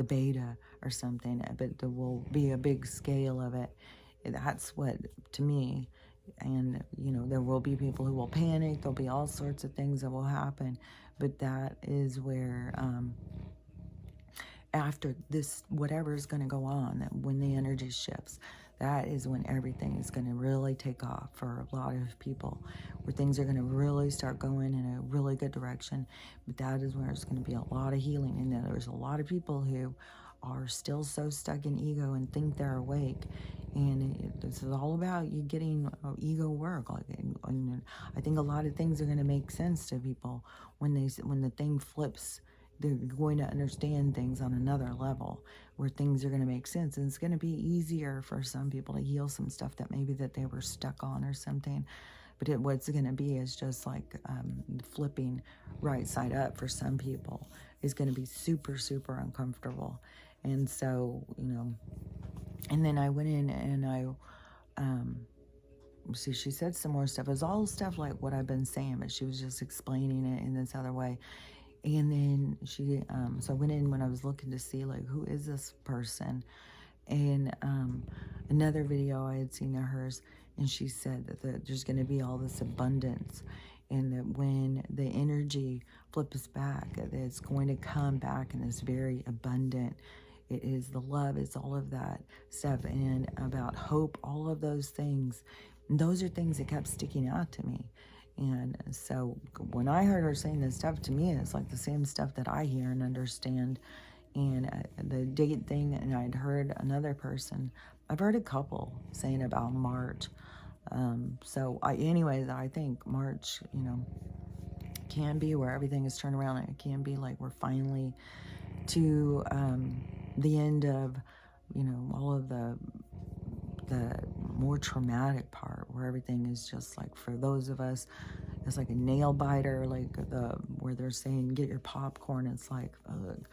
beta or something, but there will be a big scale of it. That's what, to me, and there will be people who will panic. There'll be all sorts of things that will happen, but that is where after this, whatever is going to go on, when the energy shifts, that is when everything is going to really take off for a lot of people, where things are going to really start going in a really good direction. But that is where it's going to be a lot of healing. And then there's a lot of people who are still so stuck in ego and think they're awake. And this is all about you getting ego work. Like, and I think a lot of things are going to make sense to people when the thing flips. They're going to understand things on another level where things are going to make sense, and it's going to be easier for some people to heal some stuff that maybe that they were stuck on or something. But what's going to be is just like flipping right side up for some people is going to be super, super uncomfortable. And so, and then I went in and see, she said some more stuff. It was all stuff like what I've been saying, but she was just explaining it in this other way. And then so I went in when I was looking to see, like, who is this person? And another video I had seen of hers, and she said that there's going to be all this abundance, and that when the energy flips back, that it's going to come back and it's very abundant. It is the love, it's all of that stuff, and about hope, all of those things. And those are things that kept sticking out to me. And so when I heard her saying this stuff, to me, it's like the same stuff that I hear and understand. And the date thing, and I'd heard another person, I've heard a couple saying about March. So anyways, I think March, can be where everything is turned around. It can be like we're finally to the end of, all of the more traumatic part, where everything is just like, for those of us, it's like a nail biter, like where they're saying get your popcorn. It's like, ugh.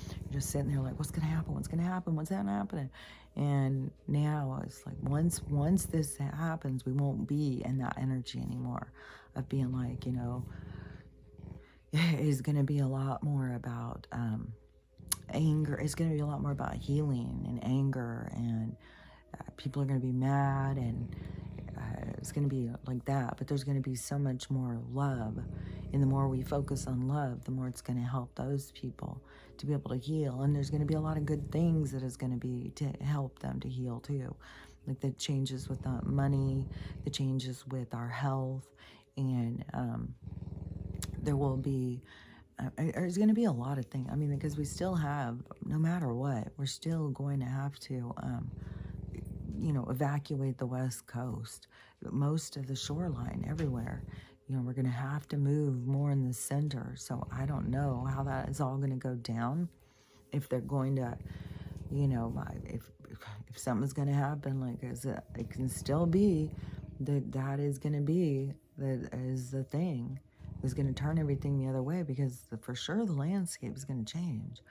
You're just sitting there like, what's gonna happen, what's gonna happen, what's that happening? And now it's like, once this happens, we won't be in that energy anymore of being like, it's gonna be a lot more about anger. It's gonna be a lot more about healing and anger, and people are going to be mad, and it's going to be like that. But there's going to be so much more love, and the more we focus on love, the more it's going to help those people to be able to heal. And there's going to be a lot of good things that is going to be to help them to heal too, like the changes with the money, the changes with our health, and there will be there's going to be a lot of things. I mean, because we still have, no matter what, we're still going to have to evacuate the West Coast, most of the shoreline, everywhere. We're going to have to move more in the center. So I don't know how that is all going to go down. If they're going to, if something's going to happen, like it can still be that is going to be, that is the thing, is going to turn everything the other way, because for sure the landscape is going to change.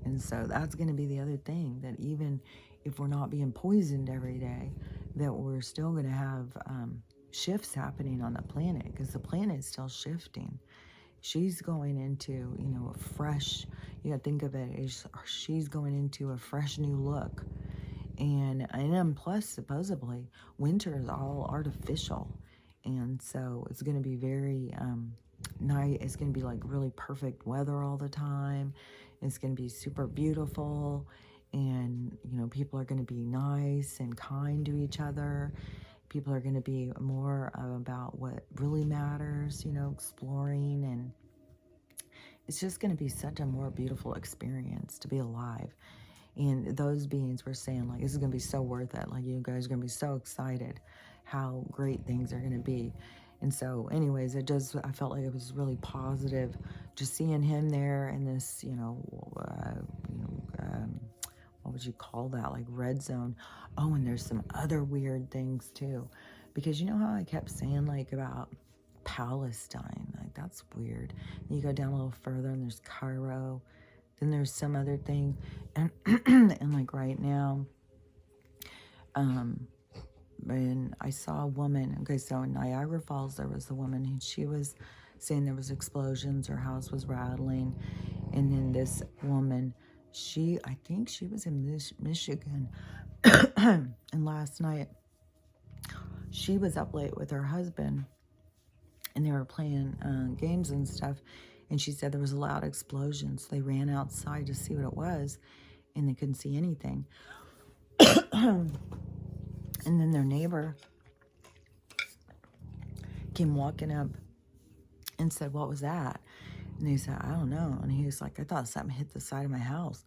And so that's going to be the other thing, that even if we're not being poisoned every day, that we're still going to have shifts happening on the planet, because the planet is still shifting. She's going into, a fresh, you got to think of it as she's going into a fresh new look. And then plus, supposedly, winter is all artificial. And so it's going to be very nice. It's going to be like really perfect weather all the time. It's going to be super beautiful. And, people are going to be nice and kind to each other. People are going to be more about what really matters, exploring. And it's just going to be such a more beautiful experience to be alive. And those beings were saying, like, this is going to be so worth it. Like, you guys are going to be so excited how great things are going to be. And so, anyways, I felt like it was really positive just seeing him there in this, what would you call that? Like red zone. Oh, and there's some other weird things too. Because you know how I kept saying, like, about Palestine? Like, that's weird. And you go down a little further and there's Cairo. Then there's some other thing. And, and like right now, and I saw a woman. Okay, so in Niagara Falls, there was a woman, and she was saying there was explosions, her house was rattling. And then this woman, I think she was in Michigan. And last night, she was up late with her husband, and they were playing games and stuff. And she said there was loud explosions. They ran outside to see what it was, and they couldn't see anything. And then their neighbor came walking up and said, "What was that?" And they said, "I don't know." And he was like, "I thought something hit the side of my house."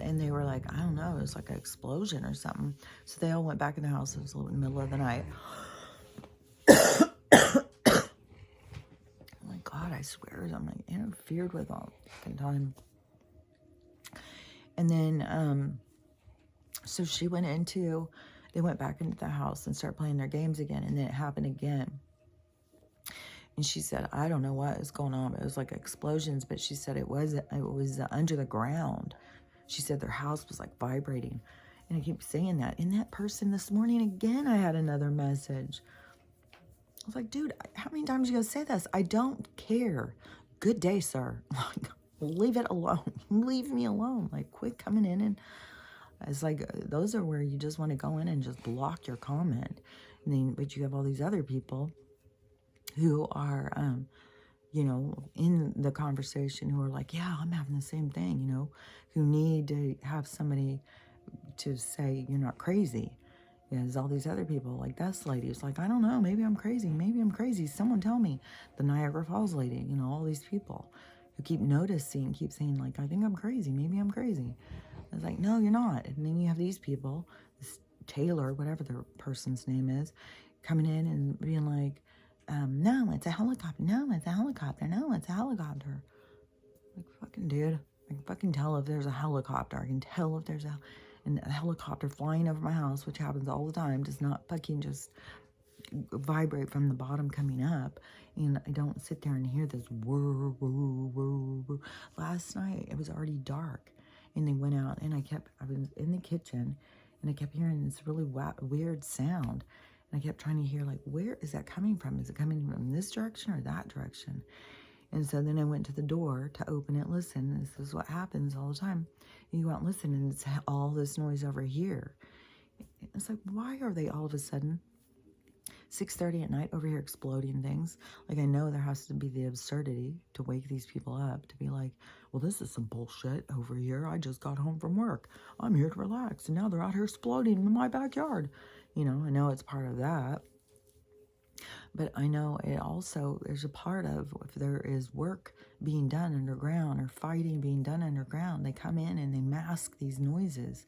And they were like, "I don't know, it was like an explosion or something." So they all went back in the house. It was in the middle of the night. Oh my God, I swear, I'm like interfered with all the fucking time. And then, so they went back into the house and started playing their games again. And then it happened again. And she said, "I don't know what was going on. It was like explosions," but she said it was under the ground. She said their house was like vibrating. And I keep saying that. And that person this morning, again, I had another message. I was like, "Dude, how many times are you going to say this? I don't care. Good day, sir." Like, leave it alone. Leave me alone. Like, quit coming in. And it's like, those are where you just want to go in and just block your comment. And then, but you have all these other people who are, in the conversation, who are like, "Yeah, I'm having the same thing," who need to have somebody to say, "You're not crazy." There's all these other people, like this lady who's like, "I don't know, maybe I'm crazy. Maybe I'm crazy. Someone tell me." The Niagara Falls lady, all these people who keep noticing, keep saying, like, "I think I'm crazy. Maybe I'm crazy." It's like, no, you're not. And then you have these people, this Taylor, whatever the person's name is, coming in and being like, "No, it's a helicopter. No, it's a helicopter. No, it's a helicopter." Like, fucking dude, I can fucking tell if there's a helicopter. I can tell if there's a helicopter flying over my house, which happens all the time, does not fucking just vibrate from the bottom coming up. And I don't sit there and hear this whir, whir, whir, whir. Last night, it was already dark. And they went out, and I was in the kitchen, and I kept hearing this really weird sound. And I kept trying to hear, like, where is that coming from? Is it coming from this direction or that direction? And so then I went to the door to open it, listen. This is what happens all the time. And you go out and listen, and it's all this noise over here. It's like, why are they all of a sudden 6:30 at night over here exploding things? Like, I know there has to be the absurdity to wake these people up, to be like, "Well, this is some bullshit over here. I just got home from work. I'm here to relax, and now they're out here exploding in my backyard." I know it's part of that. But I know it also, there's a part of, if there is work being done underground or fighting being done underground, they come in and they mask these noises.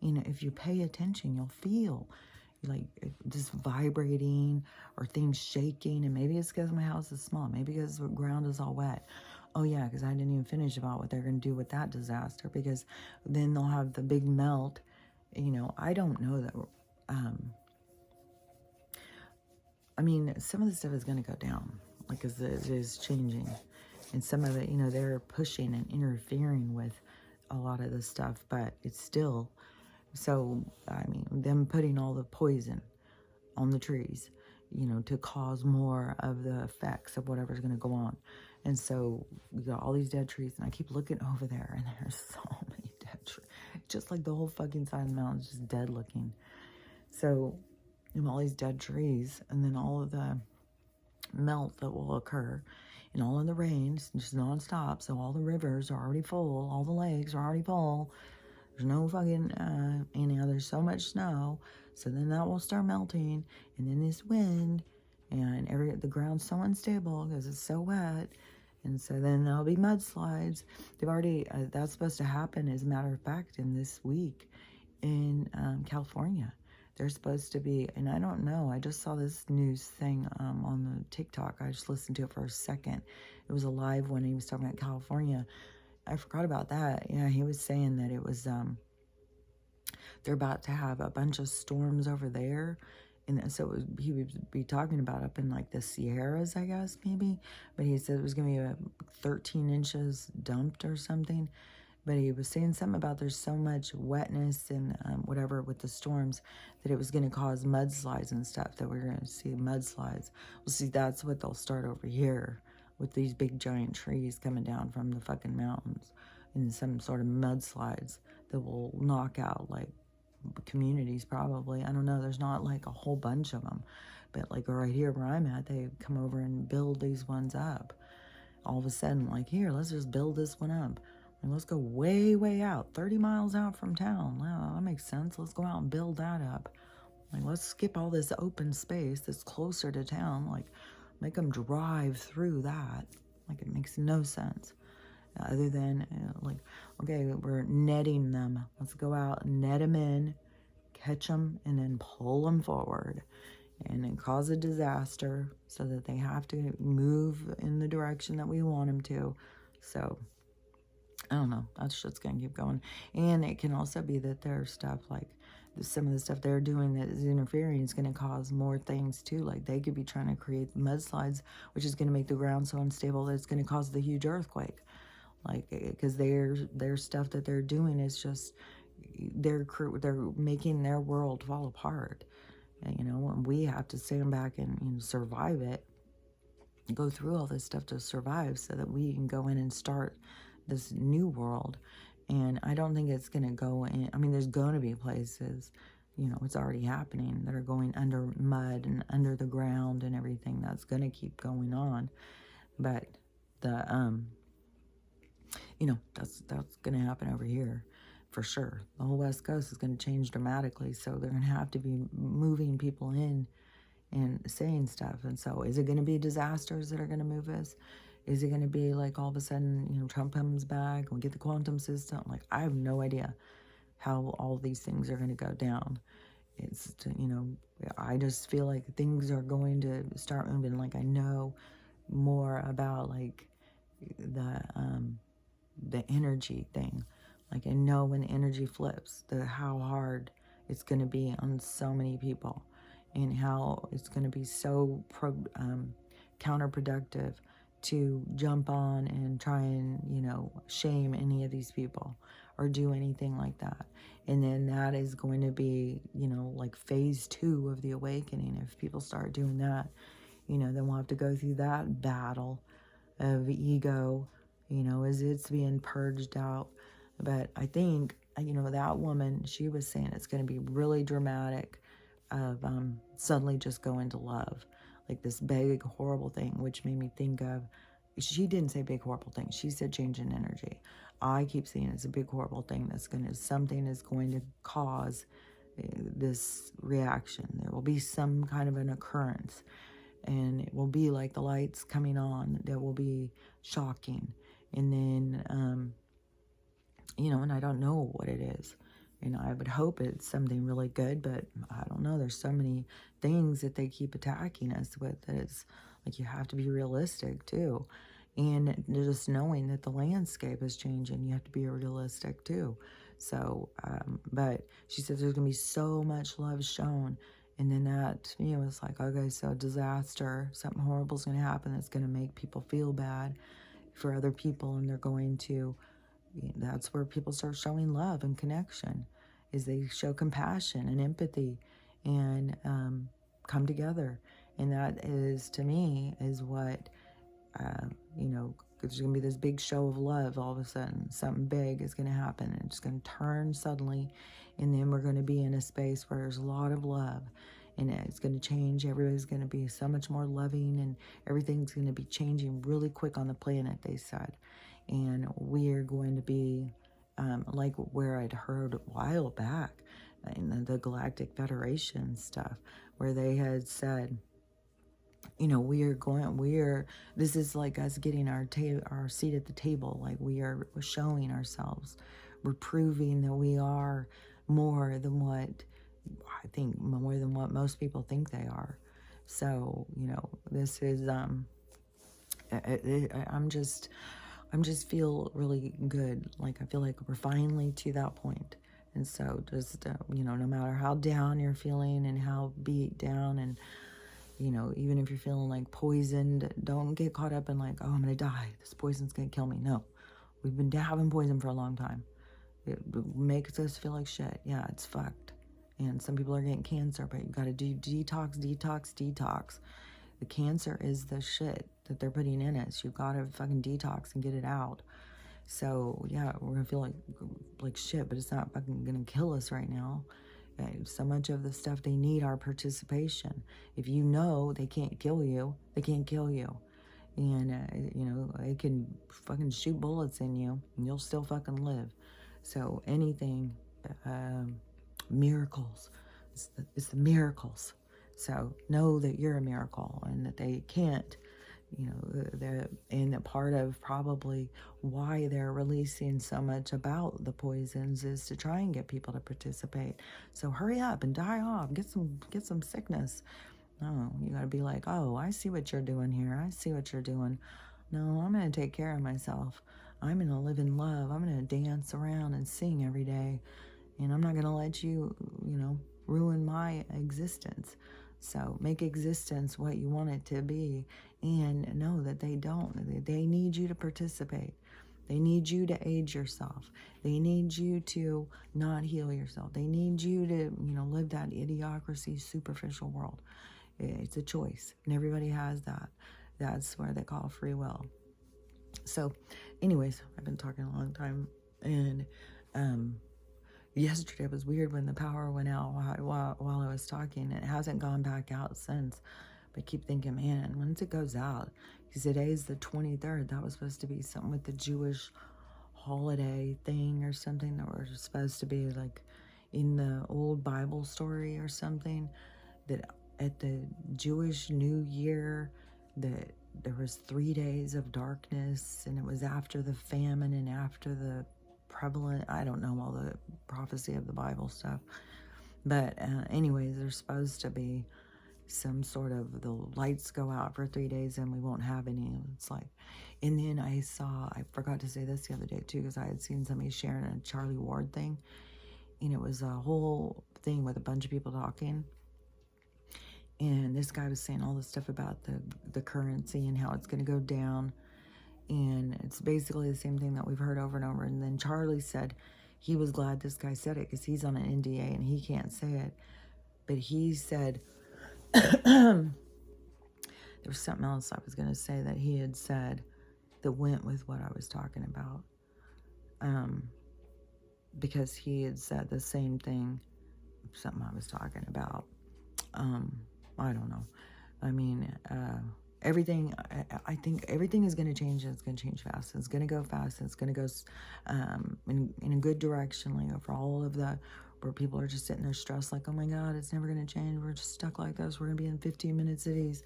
If you pay attention, you'll feel like just vibrating or things shaking. And maybe it's because my house is small. Maybe because the ground is all wet. Oh yeah, because I didn't even finish about what they're going to do with that disaster, because then they'll have the big melt. I don't know that. Some of the stuff is going to go down, like, as it is changing. And some of it, they're pushing and interfering with a lot of the stuff, but it's still, so, them putting all the poison on the trees, to cause more of the effects of whatever's going to go on. And so we got all these dead trees, and I keep looking over there, and there's so many dead trees. Just like the whole fucking side of the mountain is just dead looking. So, all these dead trees, and then all of the melt that will occur, and all of the rains, just nonstop. So all the rivers are already full, all the lakes are already full. There's no fucking, there's so much snow. So then that will start melting, and then this wind, and the ground's so unstable because it's so wet. And so then there'll be mudslides. They've already, that's supposed to happen, as a matter of fact, in this week in California. They're supposed to be, and I don't know, I just saw this news thing on the TikTok. I just listened to it for a second. It was a live one. He was talking about California. I forgot about that. Yeah, he was saying that it was, they're about to have a bunch of storms over there. And so he would be talking about up in like the Sierras, I guess, maybe. But he said it was going to be 13 inches dumped or something. but he was saying something about there's so much wetness and whatever with the storms that it was going to cause mudslides and stuff, that we're going to see mudslides. Well, see, that's what they'll start over here with these big giant trees coming down from the fucking mountains, and some sort of mudslides that will knock out like communities probably. I don't know. There's not like a whole bunch of them, but like right here where I'm at, they come over and build these ones up. All of a sudden, like, here, let's just build this one up. And let's go way, way out, 30 miles out from town. Wow, that makes sense. Let's go out and build that up. Like, let's skip all this open space that's closer to town. Like, make them drive through that. Like, it makes no sense. Other than, like, okay, we're netting them. Let's go out and net them in, catch them, and then pull them forward. And then cause a disaster so that they have to move in the direction that we want them to. So, I don't know. That shit's going to keep going. And it can also be that there's stuff like some of the stuff they're doing that is interfering is going to cause more things too. Like they could be trying to create mudslides, which is going to make the ground so unstable that it's going to cause the huge earthquake. Like, because their stuff that they're doing is just, they're making their world fall apart. And, you know, and we have to stand back and, you know, survive it, go through all this stuff to survive so that we can go in and start this new world. And I don't think it's going to go in. I mean, there's going to be places, you know, it's already happening, that are going under mud and under the ground and everything. That's going to keep going on. But the, you know, that's going to happen over here. For sure. The whole West Coast is going to change dramatically, so they're going to have to be moving people in and saying stuff. And so is it going to be disasters that are going to move us? Is it going to be like all of a sudden, you know, Trump comes back and we get the quantum system? Like, I have no idea how all these things are going to go down. It's, you know, I just feel like things are going to start moving. Like, I know more about like the energy thing. Like, I know when the energy flips, how hard it's going to be on so many people, and how it's going to be so counterproductive to jump on and try and, you know, shame any of these people or do anything like that. And then that is going to be, you know, like phase 2 of the awakening. If people start doing that, you know, then we'll have to go through that battle of ego, you know, as it's being purged out. But I think, you know, that woman, she was saying it's going to be really dramatic of suddenly just go into love. Like this big, horrible thing, which made me think of, she didn't say big, horrible thing. She said change in energy. I keep saying it's a big, horrible thing that's going to, something is going to cause this reaction. There will be some kind of an occurrence. And it will be like the lights coming on that will be shocking. And then, you know, and I don't know what it is. And I would hope it's something really good, but I don't know. There's so many things that they keep attacking us with that it's like you have to be realistic too. And just knowing that the landscape is changing, you have to be realistic too. So, but she said there's going to be so much love shown. And then that, you know, it's like, okay, so disaster, something horrible is going to happen that's going to make people feel bad for other people. And they're going to, that's where people start showing love and connection, is they show compassion and empathy and come together. And that is, to me, is what, you know, there's going to be this big show of love all of a sudden. Something big is going to happen, and it's going to turn suddenly, and then we're going to be in a space where there's a lot of love, and it's going to change. Everybody's going to be so much more loving, and everything's going to be changing really quick on the planet, they said. And we're going to be like where I'd heard a while back in the Galactic Federation stuff, where they had said, you know, this is like us getting our seat at the table. Like we're showing ourselves. We're proving that we are more than what most people think they are. So, you know, this is, I'm just feel really good. Like, I feel like we're finally to that point. And so just, you know, no matter how down you're feeling and how beat down, and, you know, even if you're feeling like poisoned, don't get caught up in like, oh, I'm going to die. This poison's going to kill me. No, We've been having poison for a long time. It makes us feel like shit. Yeah, it's fucked. And some people are getting cancer, but you got to do detox, detox, detox. The cancer is the shit that they're putting in us. You've got to fucking detox and get it out. So yeah, we're gonna feel like shit, but it's not fucking gonna kill us right now. So much of the stuff they need our participation. If you know they can't kill you, they can't kill you. And you know, they can fucking shoot bullets in you and you'll still fucking live. So anything, miracles, it's the miracles. So know that you're a miracle and that they can't, you know, and that part of probably why they're releasing so much about the poisons is to try and get people to participate. So hurry up and die off, get some sickness. No, you got to be like, oh, I see what you're doing here. I see what you're doing. No, I'm going to take care of myself. I'm going to live in love. I'm going to dance around and sing every day. And I'm not going to let you, you know, ruin my existence. So make existence what you want it to be and know that they don't. They need you to participate. They need you to age yourself. They need you to not heal yourself. They need you to, you know, live that idiocracy, superficial world. It's a choice, and everybody has that. That's where they call free will. So, anyways, I've been talking a long time, and yesterday was weird when the power went out while I was talking. It hasn't gone back out since, but I keep thinking, man, once it goes out, because today's the 23rd, that was supposed to be something with the Jewish holiday thing or something that was supposed to be like in the old Bible story or something, that at the Jewish New Year that there was 3 days of darkness, and it was after the famine and after the prevalent, I don't know all the prophecy of the Bible stuff, but anyways, there's supposed to be some sort of, the lights go out for 3 days and we won't have any. It's like, and then I forgot to say this the other day too, because I had seen somebody sharing a Charlie Ward thing, and it was a whole thing with a bunch of people talking. And this guy was saying all this stuff about the currency and how it's going to go down. And it's basically the same thing that we've heard over and over. And then Charlie said he was glad this guy said it because he's on an NDA and he can't say it. But he said, there was something else I was going to say that he had said that went with what I was talking about. Because he had said the same thing, something I was talking about. I don't know. I mean, everything, I think everything is going to change, and it's going to change fast. It's going to go fast, and it's going to go in a good direction, like for all of the, where people are just sitting there stressed, like, oh my God, it's never going to change. We're just stuck like this. We're going to be in 15-minute cities.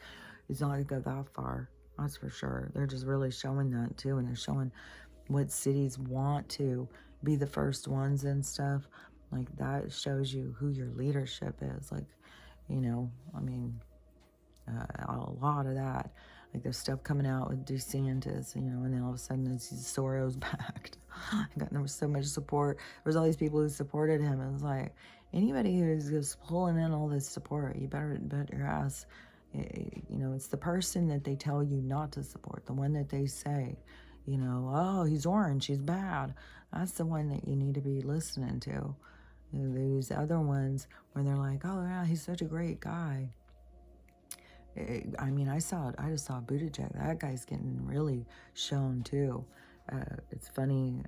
It's not going to go that far. That's for sure. They're just really showing that too, and they're showing what cities want to be the first ones and stuff. Like, that shows you who your leadership is. Like, you know, I mean, a lot of that. Like, there's stuff coming out with DeSantis, you know, and then all of a sudden it's Soros backed. There was so much support. There was all these people who supported him. It was like, anybody who's just pulling in all this support, you better bet your ass. You know, it's the person that they tell you not to support, the one that they say, you know, oh, he's orange, he's bad. That's the one that you need to be listening to. These other ones where they're like, oh yeah, he's such a great guy. I mean, I just saw Buttigieg. That guy's getting really shown too. It's funny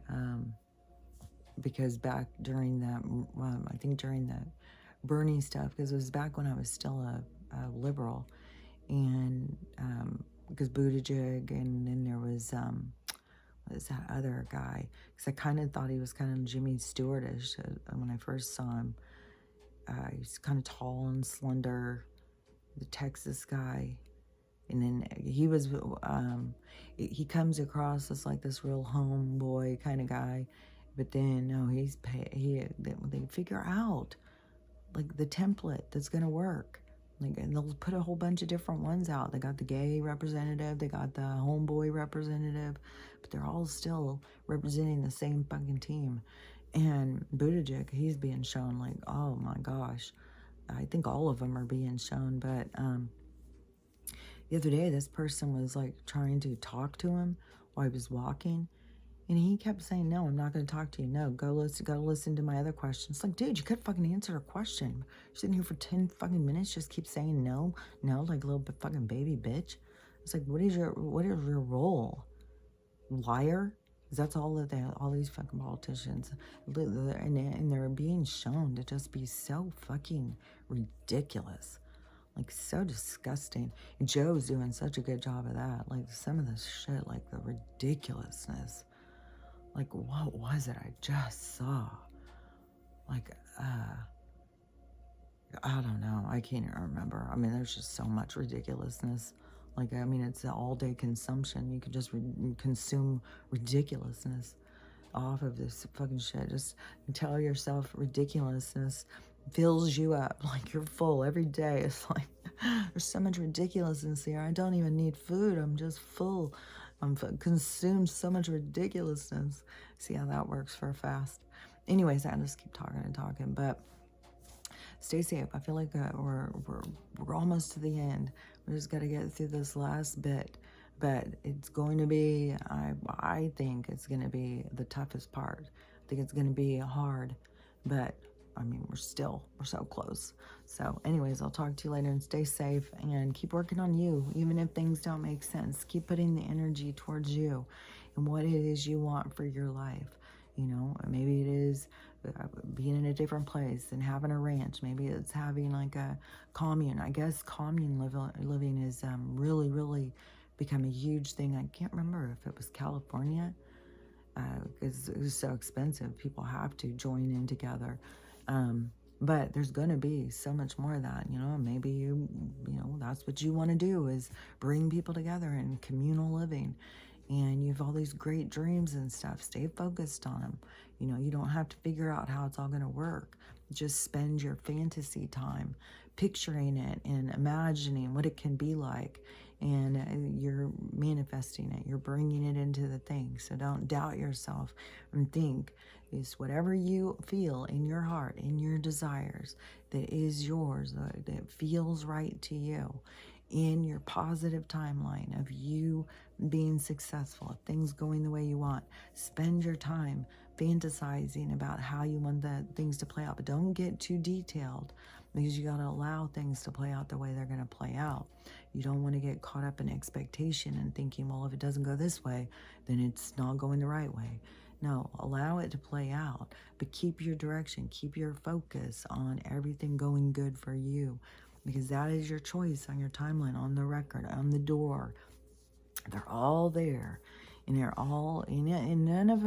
because back during that, I think during the Bernie stuff, because it was back when I was still a liberal, and because Buttigieg, and then there was what is that other guy? Because I kind of thought he was kind of Jimmy Stewartish when I first saw him. He's kind of tall and slender, the Texas guy. And then he was, he comes across as like this real homeboy kind of guy. But then, no, they figure out like the template that's going to work. Like, and they'll put a whole bunch of different ones out. They got the gay representative, they got the homeboy representative, but they're all still representing the same fucking team. And Buttigieg, he's being shown like, oh my gosh. I think all of them are being shown, but the other day this person was like trying to talk to him while he was walking, And he kept saying, no, I'm not going to talk to you. No, go listen to my other questions. It's like, dude, you could fucking answer a question. You're sitting here for 10 fucking minutes, just keep saying no, no, like a little fucking baby bitch. It's like, what is your role? Liar? That's all that all these fucking politicians, and they're being shown to just be so fucking ridiculous. Like, so disgusting. And Joe's doing such a good job of that. Like, some of this shit, like the ridiculousness. Like, what was it I just saw? Like, I don't know. I can't even remember. I mean, there's just so much ridiculousness. Like, I mean, it's an all-day consumption. You could just consume ridiculousness off of this fucking shit. Just tell yourself ridiculousness fills you up. Like, you're full every day. It's like, there's so much ridiculousness here. I don't even need food. I'm just full. I'm consumed so much ridiculousness. See how that works for a fast. Anyways, I just keep talking and talking, but stay safe. I feel like we're almost to the end. We just got to get through this last bit, but it's going to be, I think it's going to be the toughest part. I think it's going to be hard, but I mean, we're so close. So anyways, I'll talk to you later, and stay safe and keep working on you. Even if things don't make sense, keep putting the energy towards you and what it is you want for your life. You know, maybe it is being in a different place and having a ranch. Maybe it's having like a commune. I guess commune living is really, really become a huge thing. I can't remember if it was California, because it was so expensive. People have to join in together. But there's going to be so much more of that, you know. Maybe you know, that's what you want to do, is bring people together in communal living. And you have all these great dreams and stuff. Stay focused on them. You know, you don't have to figure out how it's all going to work. Just spend your fantasy time picturing it and imagining what it can be like. And you're manifesting it. You're bringing it into the thing. So don't doubt yourself, and think is whatever you feel in your heart, in your desires, that is yours, that feels right to you, in your positive timeline of you being successful, things going the way you want. Spend your time fantasizing about how you want the things to play out, but don't get too detailed, because you got to allow things to play out the way they're going to play out. You don't want to get caught up in expectation and thinking, well, if it doesn't go this way, then it's not going the right way. No, allow it to play out, but keep your direction, keep your focus on everything going good for you, because that is your choice on your timeline, on the record, on the door. They're all there, and they're all in it, and none of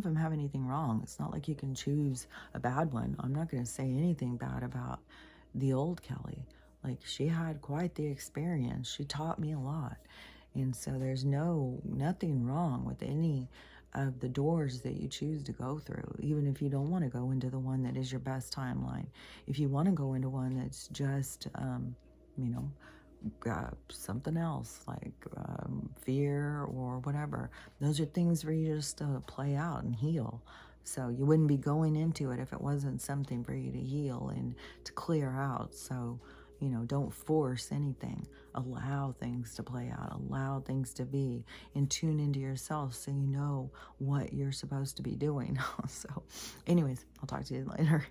them have anything wrong. It's not like you can choose a bad one. I'm not going to say anything bad about the old Kelly. Like, she had quite the experience. She taught me a lot. And so there's nothing wrong with any of the doors that you choose to go through, even if you don't want to go into the one that is your best timeline. If you want to go into one that's just, you know, something else, like fear or whatever, those are things for you just to play out and heal. So you wouldn't be going into it if it wasn't something for you to heal and to clear out. So, you know, don't force anything. Allow things to play out. Allow things to be, and tune into yourself so you know what you're supposed to be doing. So anyways, I'll talk to you later.